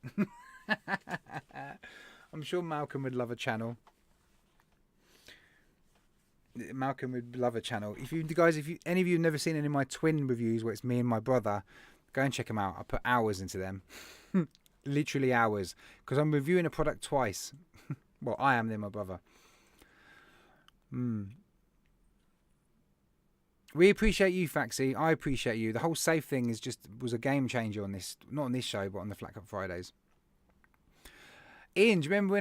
B: I'm sure Malcolm would love a channel. Malcolm would love a channel. If any of you have never seen any of my twin reviews where it's me and my brother, go and check them out. I put hours into them. Literally hours, because I'm reviewing a product twice. Well, I am, then my brother. We appreciate you, Faxi. I appreciate you. The whole safe thing was a game changer on this, not on this show, but on the FlatCap Fridays. Ian, do you remember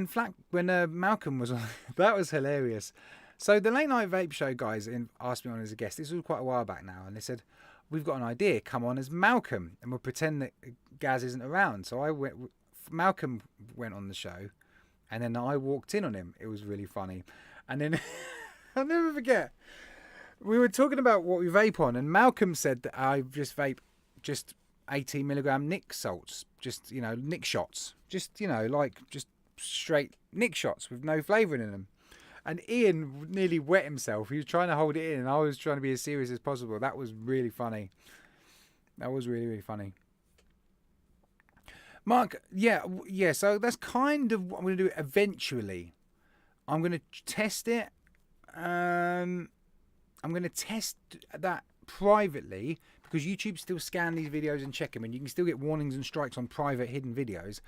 B: when Malcolm was on? That was hilarious. So the late night vape show guys asked me on as a guest. This was quite a while back now, and they said, "We've got an idea. Come on as Malcolm, and we'll pretend that Gaz isn't around." So Malcolm went on the show, and then I walked in on him. It was really funny, and then I'll never forget. We were talking about what we vape on, and Malcolm said that I just vape 18 milligram Nick salts, just Nick shots, just straight Nick shots with no flavouring in them. And Ian nearly wet himself. He was trying to hold it in, and I was trying to be as serious as possible. That was really funny. That was really, really funny. Mark, yeah. So that's kind of what I'm going to do eventually. I'm going to test it. I'm going to test that privately because YouTube still scan these videos and check them, and you can still get warnings and strikes on private hidden videos.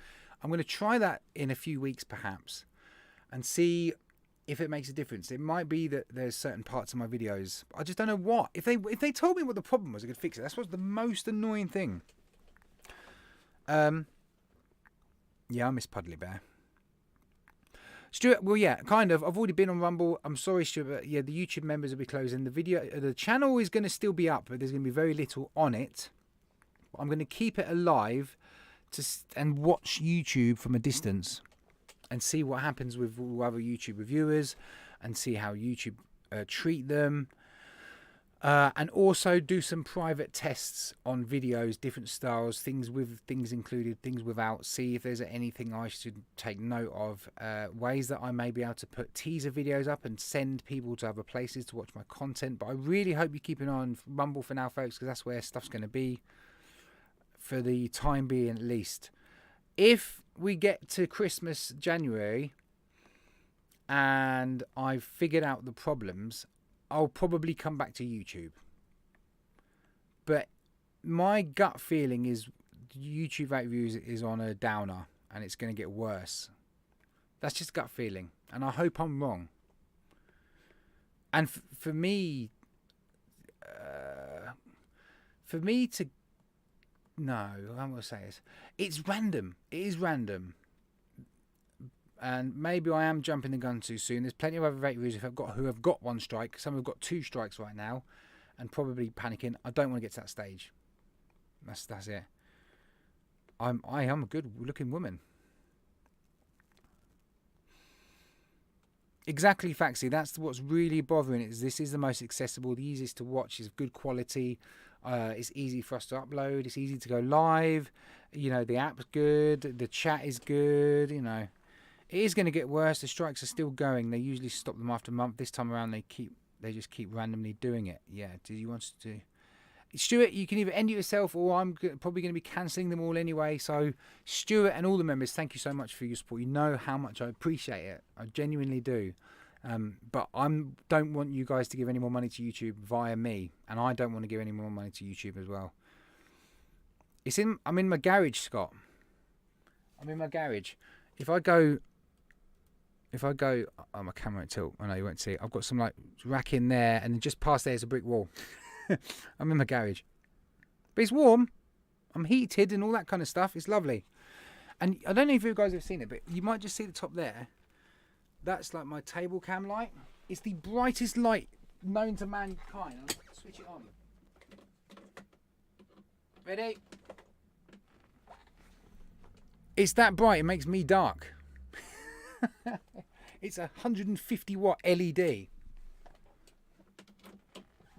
B: I'm going to try that in a few weeks, perhaps, and see if it makes a difference. It might be that there's certain parts of my videos, I just don't know what. If they told me what the problem was, I could fix it. That's what's the most annoying thing. Yeah, I miss Puddly Bear. Stuart, well, yeah, kind of. I've already been on Rumble. I'm sorry, Stuart, but yeah, the YouTube members will be closing. The channel is going to still be up, but there's going to be very little on it. I'm going to keep it alive and watch YouTube from a distance and see what happens with other YouTube reviewers and see how YouTube treat them. And also do some private tests on videos, different styles, things with things included, things without. See if there's anything I should take note of. Ways that I may be able to put teaser videos up and send people to other places to watch my content. But I really hope you keep an eye on Rumble for now, folks, because that's where stuff's going to be for the time being, at least. If we get to Christmas, January, and I've figured out the problems, I'll probably come back to YouTube. But my gut feeling is YouTube reviews is on a downer and it's going to get worse. That's just gut feeling. And I hope I'm wrong. And for me to... No, I'm going to say this. It's random. It is random. And maybe I am jumping the gun too soon. There's plenty of other reviews who have got one strike. Some have got 2 strikes right now, and probably panicking. I don't want to get to that stage. That's it. I am a good-looking woman. Exactly, Faxi. That's what's really bothering it. Is this is the most accessible, the easiest to watch. Is good quality. It's easy for us to upload. It's easy to go live. You know, the app's good. The chat is good. You know. It is going to get worse. The strikes are still going. They usually stop them after a month. This time around, they just keep randomly doing it. Yeah. Do you want to? Stuart, you can either end it yourself, or I'm probably going to be cancelling them all anyway. So, Stuart and all the members, thank you so much for your support. You know how much I appreciate it. I genuinely do. But I don't want you guys to give any more money to YouTube via me, and I don't want to give any more money to YouTube as well. I'm in my garage, Scott. I'm in my garage. If I go, oh, my camera won't tilt. I know you won't see it. I've got some like rack in there, and then just past there is a brick wall. I'm in my garage, but it's warm. I'm heated and all that kind of stuff. It's lovely. And I don't know if you guys have seen it, but you might just see the top there. That's like my table cam light. It's the brightest light known to mankind. I'll switch it on. Ready? It's that bright. It makes me dark. It's a 150 watt LED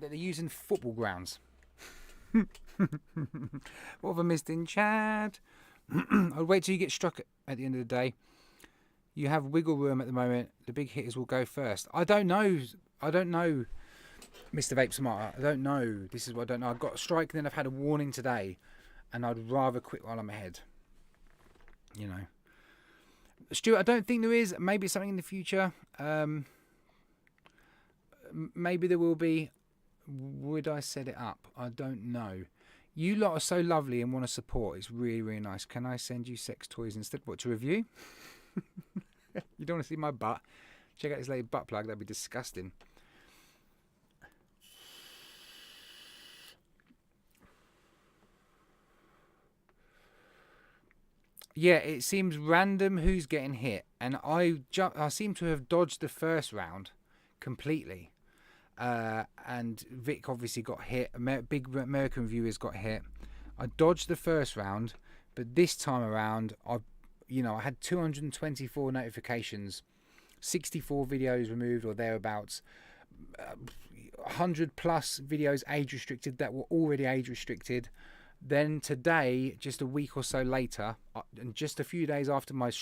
B: that they use in football grounds. What have I missed in chat? I'll wait till you get struck at the end of the day. You have wiggle room at the moment. The big hitters will go first. I don't know, Mr. Vape Smarter. I don't know. This is what I don't know. I've got a strike, and then I've had a warning today, and I'd rather quit while I'm ahead. You know. Stuart, I don't think there is. Maybe it's something in the future. Maybe there will be. Would I set it up? I don't know. You lot are so lovely and want to support. It's really, really nice. Can I send you sex toys instead? What, to review? You don't want to see my butt? Check out this lady butt plug. That'd be disgusting. Yeah, it seems random who's getting hit, and I seem to have dodged the first round completely. And Vic obviously got hit. Big American viewers got hit. I dodged the first round, but this time around, I had 224 notifications, 64 videos removed or thereabouts, 100 plus videos age restricted that were already age restricted. Then today, just a week or so later, and just a few days after my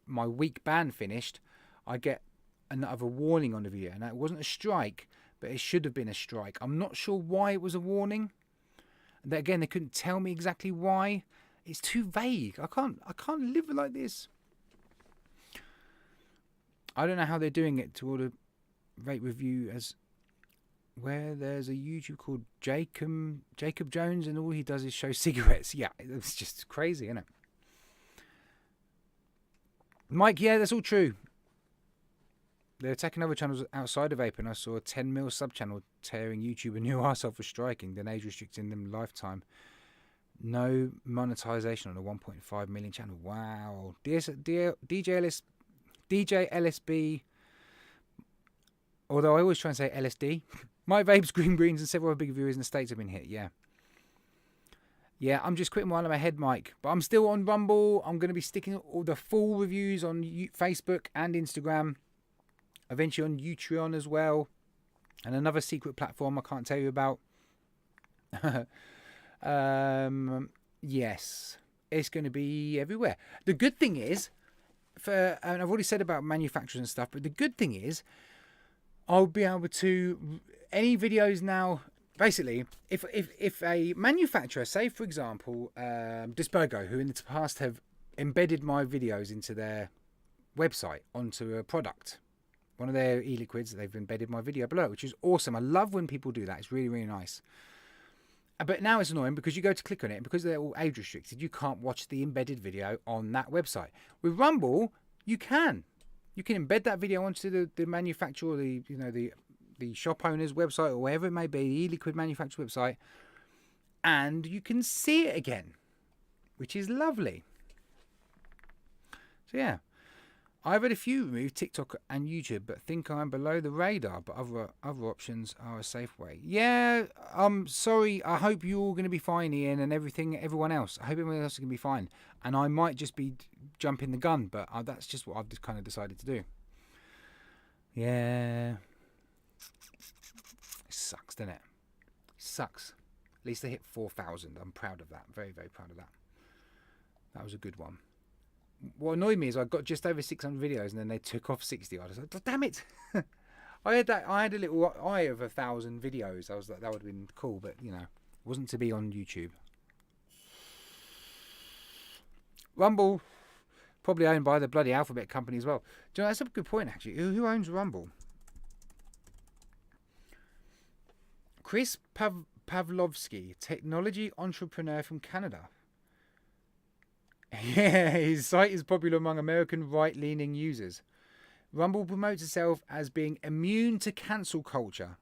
B: my week ban finished, I get another warning on the video. Now, it wasn't a strike, but it should have been a strike. I'm not sure why it was a warning. Again, they couldn't tell me exactly why. It's too vague. I can't live like this. I don't know how they're doing it to order rate review as where there's a YouTube called Jacob Jones, and all he does is show cigarettes. Yeah, it's just crazy, isn't it? Mike, yeah, that's all true. They're attacking other channels outside of Ape, and I saw a 10mm sub-channel tearing YouTube a new arsehole for striking, then age restricting them lifetime. No monetization on a 1.5 million channel. Wow. DJ LSB, although I always try and say LSD. My Vapes, Green Greens, and several other big viewers in the States have been hit, yeah. Yeah, I'm just quitting while I'm ahead, Mike. But I'm still on Rumble. I'm going to be sticking all the full reviews on Facebook and Instagram. Eventually on Utreon as well. And another secret platform I can't tell you about. Yes, it's going to be everywhere. The good thing is, and I've already said about manufacturers and stuff, but the good thing is, I'll be able to, any videos now, basically, if a manufacturer, say for example, Dispergo, who in the past have embedded my videos into their website, onto a product, one of their e-liquids, they've embedded my video below, which is awesome. I love when people do that. It's really, really nice. But now it's annoying because you go to click on it, and because they're all age restricted, you can't watch the embedded video on that website. With Rumble, you can. You can embed that video onto the manufacturer, or the shop owner's website, or wherever it may be, the e-liquid manufacturer website, and you can see it again, which is lovely. So yeah, I've had a few removed, TikTok and YouTube, but think I'm below the radar. But other options are a safe way. Yeah, I'm sorry. I hope you're all going to be fine, Ian, and everyone else. I hope everyone else is going to be fine. And I might just be jumping the gun, but that's just what I've just kind of decided to do. Yeah. It sucks, doesn't it? It sucks. At least they hit 4,000. I'm proud of that. Very, very proud of that. That was a good one. What annoyed me is I got just over 600 videos and then they took off 60. I was like, damn it. I had a little eye of 1,000 videos. I was like, that would have been cool, but it wasn't to be on YouTube. Rumble, probably owned by the bloody Alphabet company as well. Do you know, that's a good point actually. Who owns Rumble? Chris Pavlovsky, technology entrepreneur from Canada. Yeah, his site is popular among American right-leaning users. Rumble promotes itself as being immune to cancel culture.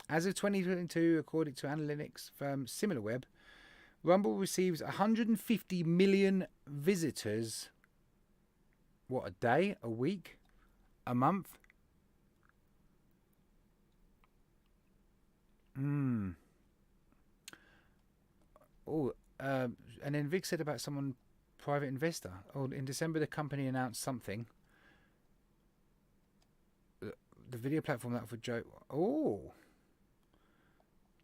B: As of 2022, according to analytics firm SimilarWeb, Rumble receives 150 million visitors. What, a day? A week? A month? Oh, and then Vic said about someone... private investor. Oh, in December the company announced something. The video platform that offered Joe. Oh,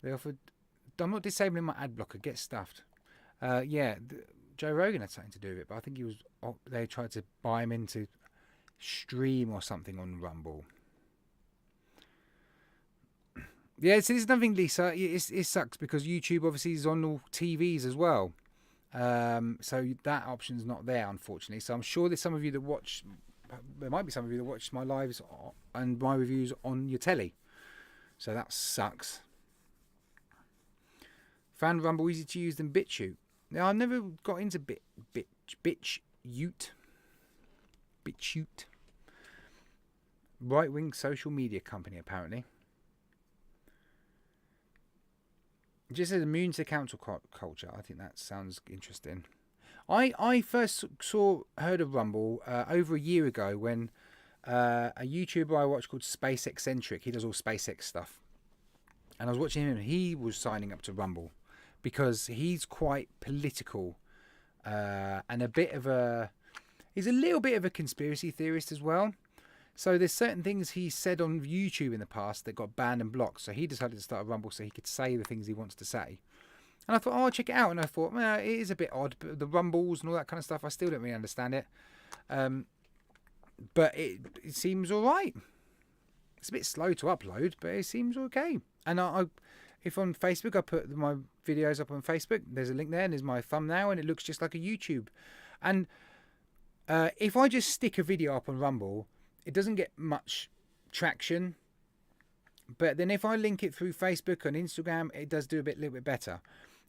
B: they offered. I'm not disabling my ad blocker. Get stuffed. Yeah, Joe Rogan had something to do with it, but I think he was. They tried to buy him into stream or something on Rumble. Yeah, so there's nothing, Lisa. It sucks because YouTube obviously is on all TVs as well. So that option's not there, unfortunately. So I'm sure there's some of you that watch. There might be some of you that watch my lives and my reviews on your telly. So that sucks. Found Rumble easier to use than BitChute. Now I've never got into BitChute. Right-wing social media company, apparently. It just says immune to cancel culture. I think that sounds interesting. I first heard of Rumble over a year ago when a YouTuber I watch called Space Eccentric, he does all SpaceX stuff, and I was watching him and he was signing up to Rumble because he's quite political and he's a little bit of a conspiracy theorist as well. So there's certain things he said on YouTube in the past that got banned and blocked. So he decided to start a Rumble so he could say the things he wants to say. And I thought, oh, I'll check it out. And I thought, well, it is a bit odd. But the Rumbles and all that kind of stuff, I still don't really understand it. But it seems all right. It's a bit slow to upload, but it seems okay. And if on Facebook, I put my videos up on Facebook, there's a link there, and there's my thumbnail, and it looks just like a YouTube. And if I just stick a video up on Rumble, it doesn't get much traction. But then if I link it through Facebook and Instagram, it does do a little bit better.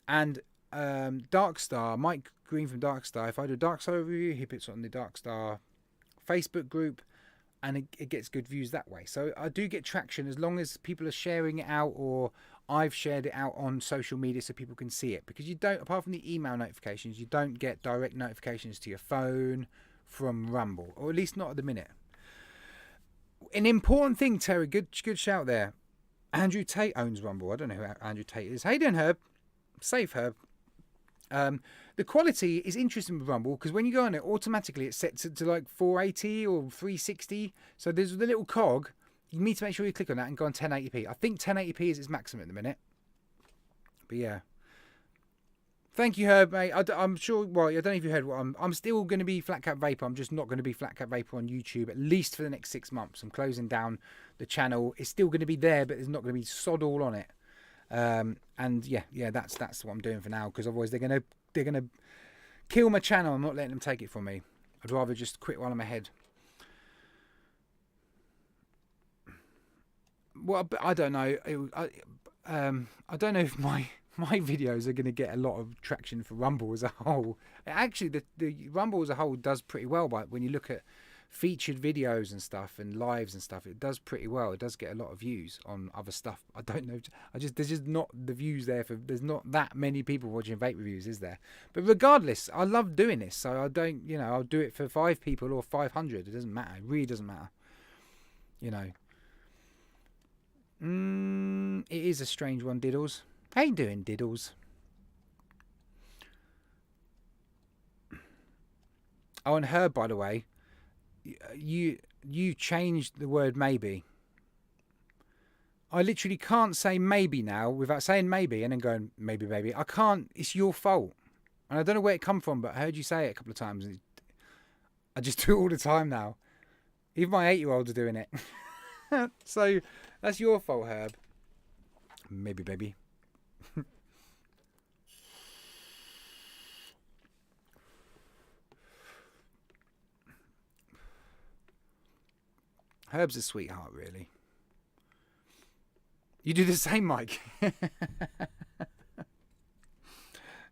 B: And Darkstar, Mike Green from Darkstar, if I do a Darkstar review, he puts it on the Darkstar Facebook group, and it gets good views that way. So I do get traction as long as people are sharing it out, or I've shared it out on social media so people can see it. Because you don't, apart from the email notifications, you don't get direct notifications to your phone from Rumble, or at least not at the minute. An important thing, Terry, good shout there. Andrew Tate owns Rumble. I don't know who Andrew Tate is. How you doing, Herb? Safe, Herb. The quality is interesting with Rumble because when you go on it, automatically it's set to like 480 or 360. So there's the little cog. You need to make sure you click on that and go on 1080p. I think 1080p is its maximum at the minute. But yeah. Thank you, Herb, mate. I'm sure, well, I don't know if you heard what I'm still going to be FlatCap Vapor. I'm just not going to be FlatCap Vapor on YouTube, at least for the next 6 months. I'm closing down the channel. It's still going to be there, but there's not going to be sod all on it. And yeah, that's what I'm doing for now, because otherwise they're gonna kill my channel. I'm not letting them take it from me. I'd rather just quit while I'm ahead. Well, I don't know. I don't know if my videos are going to get a lot of traction for Rumble as a whole. Actually, the Rumble as a whole does pretty well, but when you look at featured videos and stuff and lives and stuff, it does pretty well. It does get a lot of views on other stuff. I don't know, there's just not the views there for, there's not that many people watching vape reviews, is there? But regardless, I love doing this, so I don't, I'll do it for 5 people or 500. It doesn't matter. It really doesn't matter. It is a strange one, Diddles. How you doing, Diddles? Oh, and Herb, by the way, you changed the word maybe. I literally can't say maybe now without saying maybe and then going maybe. I can't. It's your fault. And I don't know where it come from, but I heard you say it a couple of times. And I just do it all the time now. Even my 8-year-olds are doing it. So that's your fault, Herb. Maybe, baby. Herb's a sweetheart, really. You do the same, Mike.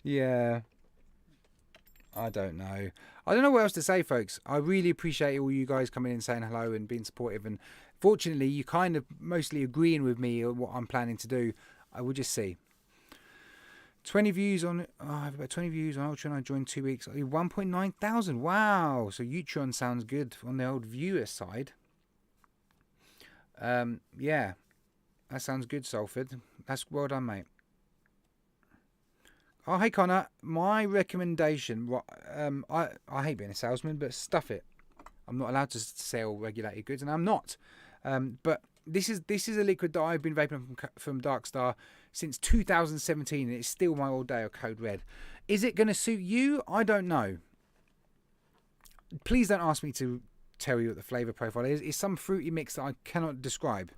B: Yeah. I don't know. I don't know what else to say, folks. I really appreciate all you guys coming in saying hello and being supportive. And fortunately, you kind of mostly agreeing with me on what I'm planning to do. I will just see. 20 views on... I have about 20 views on Ultron. I joined 2 weeks. 1.9 thousand. Wow. So Utron sounds good on the old viewer side. Yeah. That sounds good, Salford. That's well done, mate. Oh, hey, Connor. My recommendation... I hate being a salesman, but stuff it. I'm not allowed to sell regulated goods, and I'm not. But this is a liquid that I've been vaping from Darkstar since 2017, and it's still my all day Code Red. Is it going to suit you? I don't know. Please don't ask me to tell you what the flavour profile is. It's some fruity mix that I cannot describe.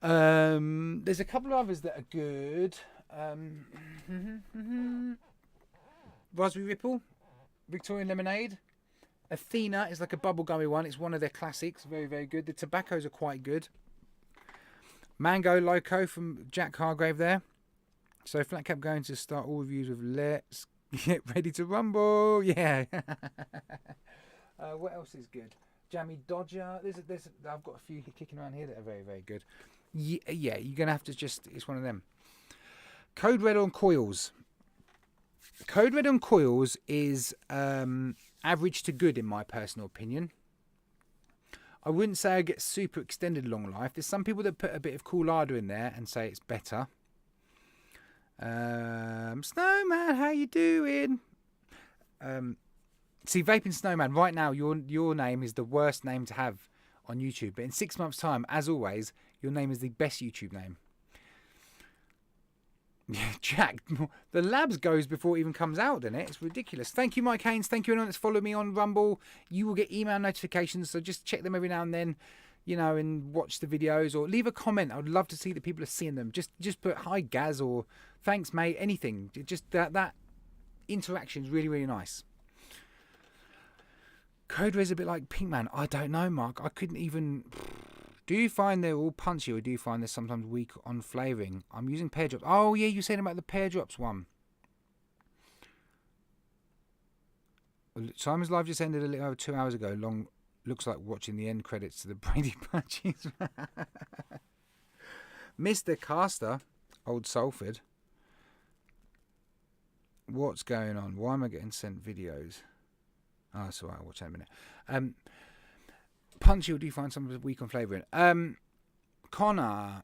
B: There's a couple of others that are good. Raspberry Ripple, Victorian Lemonade. Athena is like a bubblegummy one. It's one of their classics. Very, very good. The tobaccos are quite good. Mango Loco from Jack Hargrave there. So FlatCap going to start all reviews with let's get ready to rumble. Yeah. What else is good? Jammy Dodger. I've got a few kicking around here that are very, very good. Yeah, you're going to have to just... It's one of them. Code Red on Coils. Code Red on Coils is average to good in my personal opinion. I wouldn't say I get super extended long life. There's some people that put a bit of Coolada in there and say it's better. Snowman, how you doing? See, Vaping Snowman, right now your name is the worst name to have on YouTube. But in 6 months' time, as always, your name is the best YouTube name. Jack, the labs goes before it even comes out, doesn't it? It's ridiculous. Thank you, Mike Haynes. Thank you, anyone that's followed me on Rumble. You will get email notifications, so just check them every now and then, you know, and watch the videos or leave a comment. I would love to see that people are seeing them. Just put hi Gaz or thanks mate, anything. Just that interaction is really, really nice. Code Red's a bit like Pinkman. I don't know, Mark. I couldn't even. Do you find they're all punchy, or do you find they're sometimes weak on flavouring? I'm using pear drops. Oh yeah, you said about the pear drops one. Simon's live just ended a little over 2 hours ago. Long looks like watching the end credits to the Brady Bunches. Mr. Caster, Old Salford. What's going on? Why am I getting sent videos? Oh, that's alright. I'll watch that in a minute. Punchy, or do you find some weak on flavouring? Connor.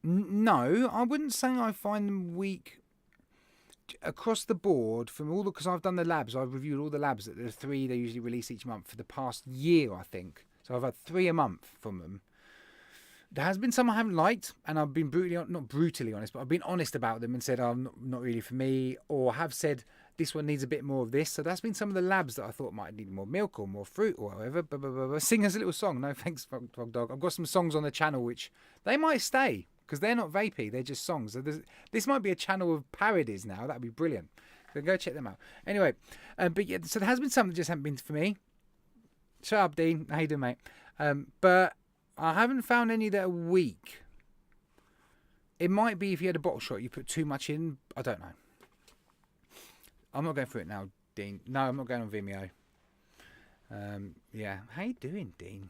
B: No, I wouldn't say I find them weak across the board from all the, because I've done the labs. I've reviewed all the labs that there are 3 they usually release each month for the past year, I think. So I've had 3 a month from them. There has been some I haven't liked, and I've been not brutally honest, but I've been honest about them and said, oh, not really for me, or have said this one needs a bit more of this. So that's been some of the labs that I thought might need more milk or more fruit or whatever. Sing us a little song. No thanks, Frog Dog. I've got some songs on the channel which they might stay because they're not vapey. They're just songs. So this might be a channel of parodies now. That'd be brilliant. So go check them out. Anyway, but yeah, so there has been some that just haven't been for me. Shut up, Dean. How you doing, mate? But I haven't found any that are weak. It might be if you had a bottle shot, you put too much in. I don't know. I'm not going through it now, Dean. No, I'm not going on Vimeo. Yeah. How you doing, Dean?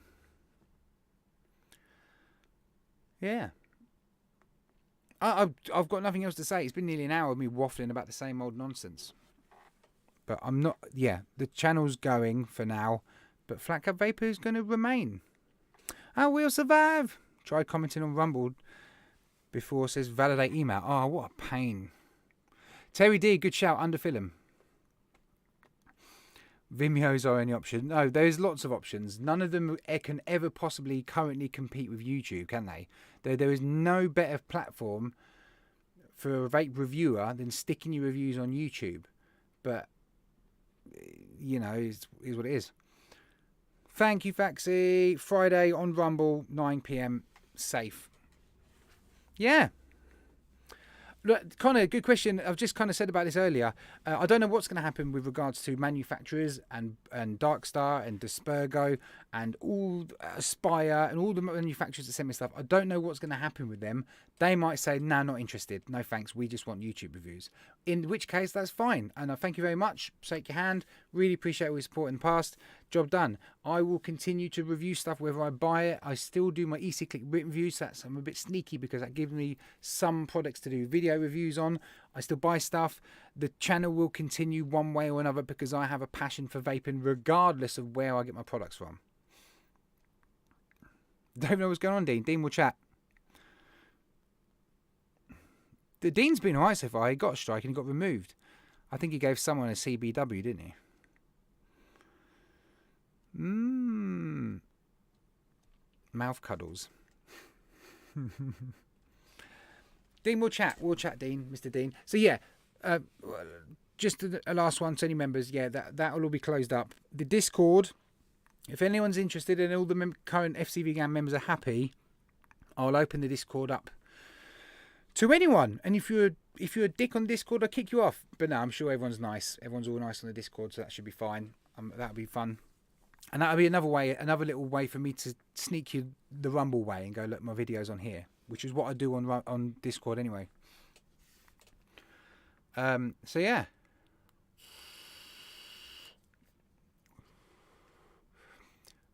B: Yeah. I've got nothing else to say. It's been nearly an hour of me waffling about the same old nonsense. But I'm not... Yeah, the channel's going for now. But FlatCap Vapor is going to remain. I will survive. Tried commenting on Rumble before, says validate email. Oh, what a pain. Terry D, good shout, under film. Vimeo's our only option. No, there's lots of options. None of them can ever possibly currently compete with YouTube, can they? There is no better platform for a vape reviewer than sticking your reviews on YouTube. But, you know, is what it is. Thank you, Faxi. Friday on Rumble, 9 p.m. Safe. Yeah. Look, Connor, good question. I've just kind of said about this earlier. I don't know what's going to happen with regards to manufacturers and Darkstar and Dispergo and all Aspire and all the manufacturers that send me stuff. I don't know what's going to happen with them. They might say, nah, not interested. No thanks. We just want YouTube reviews. In which case, that's fine. And I thank you very much. Shake your hand. Really appreciate all your support in the past. Job done. I will continue to review stuff whether I buy it. I still do my EC-Click written reviews. So I'm a bit sneaky because that gives me some products to do video reviews on. I still buy stuff. The channel will continue one way or another because I have a passion for vaping regardless of where I get my products from. Don't know what's going on, Dean. Dean will chat. The Dean's been alright so far. He got a strike and he got removed. I think he gave someone a CBW, didn't he? Mouth cuddles. Dean, we'll chat. We'll chat, Dean, Mr. Dean. So yeah, just a last one to any members. Yeah, that will all be closed up. The Discord, if anyone's interested and all the current FCV Gang members are happy, I'll open the Discord up to anyone. And if you're a dick on Discord, I'll kick you off. But no, I'm sure everyone's nice. Everyone's all nice on the Discord, so that should be fine. That'll be fun. And that'll be another little way for me to sneak you the Rumble way and go, look, my video's on here, which is what I do on Discord anyway. So yeah.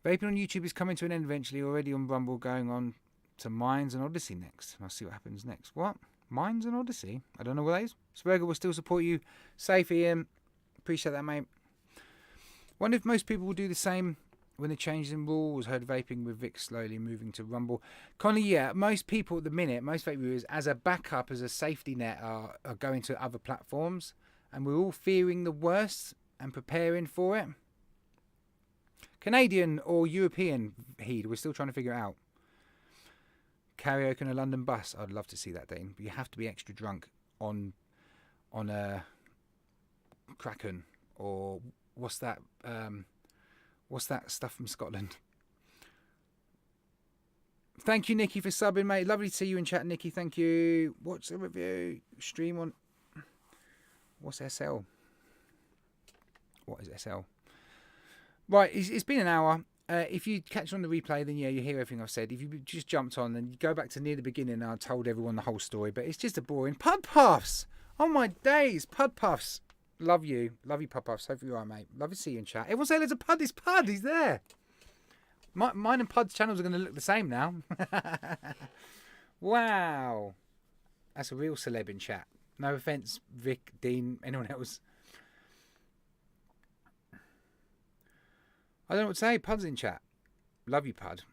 B: Vaping on YouTube is coming to an end eventually. Already on Rumble, going on to Minds and Odyssey next. I'll see what happens next. What? Minds and Odyssey? I don't know what that is. Sperger will still support you. Safe, Ian. Appreciate that, mate. Wonder if most people will do the same when they change in rules. Heard vaping with Vic slowly moving to Rumble. Connie, yeah, most people at the minute, most vape reviewers, as a backup, as a safety net, are going to other platforms. And we're all fearing the worst and preparing for it. Canadian or European heed, we're still trying to figure it out. Karaoke on a London bus. I'd love to see that, Dean. But you have to be extra drunk on a Kraken, or what's that stuff from Scotland? Thank you, Nikki, for subbing, mate. Lovely to see you in chat, Nikki. Thank you. What's the review? Stream on... What's SL? What is SL? Right, it's been an hour. If you catch on the replay, then yeah, you hear everything I've said. If you just jumped on, then you go back to near the beginning and I told everyone the whole story. But it's just a boring... Pud Puffs! Oh my days, Pud Puffs. Love you. Love you, Pud Puffs. Hope you're all right, mate. Love to see you in chat. Everyone say there's a Pud. It's Pud. He's there. Mine and Pud's channels are going to look the same now. Wow. That's a real celeb in chat. No offence, Vic, Dean, anyone else. I don't know what to say. Pud's in chat. Love you, Pud.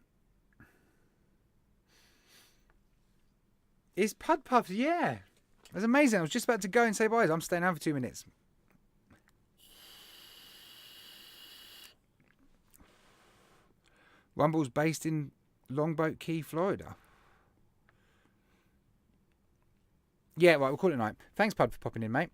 B: It's Pud Puffs, yeah. That's amazing. I was just about to go and say bye. I'm staying out for 2 minutes. Rumble's based in Longboat Key, Florida. Yeah, right, we'll call it a night. Thanks, Pud, for popping in, mate.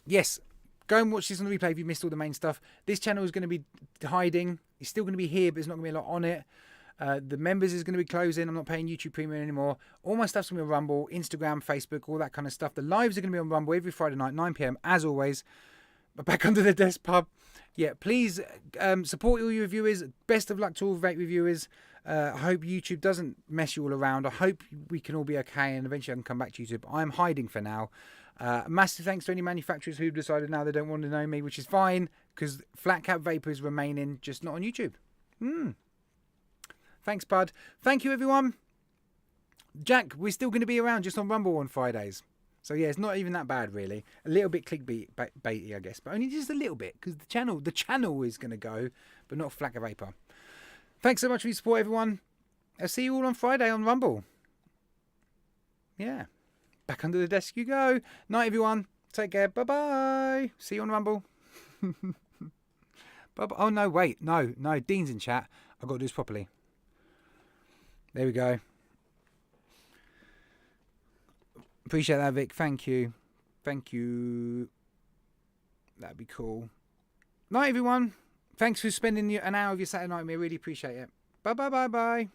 B: Yes, go and watch this on the replay if you missed all the main stuff. This channel is going to be hiding. It's still going to be here, but there's not going to be a lot on it. The members is going to be closing. I'm not paying YouTube Premium anymore. All my stuff's going to be on Rumble, Instagram, Facebook, all that kind of stuff. The lives are going to be on Rumble every Friday night, 9 PM, as always. But back under the desk, pub. Yeah, please support all your reviewers. Best of luck to all vape reviewers. I hope YouTube doesn't mess you all around. I hope we can all be okay and eventually I can come back to YouTube. I'm hiding for now. Massive thanks to any manufacturers who've decided now they don't want to know me, which is fine, because FlatCap Vapor is remaining, just not on YouTube. Thanks, Bud. Thank you, everyone. Jack, we're still going to be around just on Rumble on Fridays. So yeah, it's not even that bad, really. A little bit clickbaity, I guess, but only just a little bit, because the channel is going to go, but not FlatCap Vapor. Thanks so much for your support, everyone. I'll see you all on Friday on Rumble. Yeah. Back under the desk you go. Night, everyone. Take care. Bye-bye. See you on Rumble. Bye-bye. Oh, no, wait. No. Dean's in chat. I've got to do this properly. There we go. Appreciate that, Vic. Thank you. Thank you. That'd be cool. Night, everyone. Thanks for spending an hour of your Saturday night with me. I really appreciate it. Bye.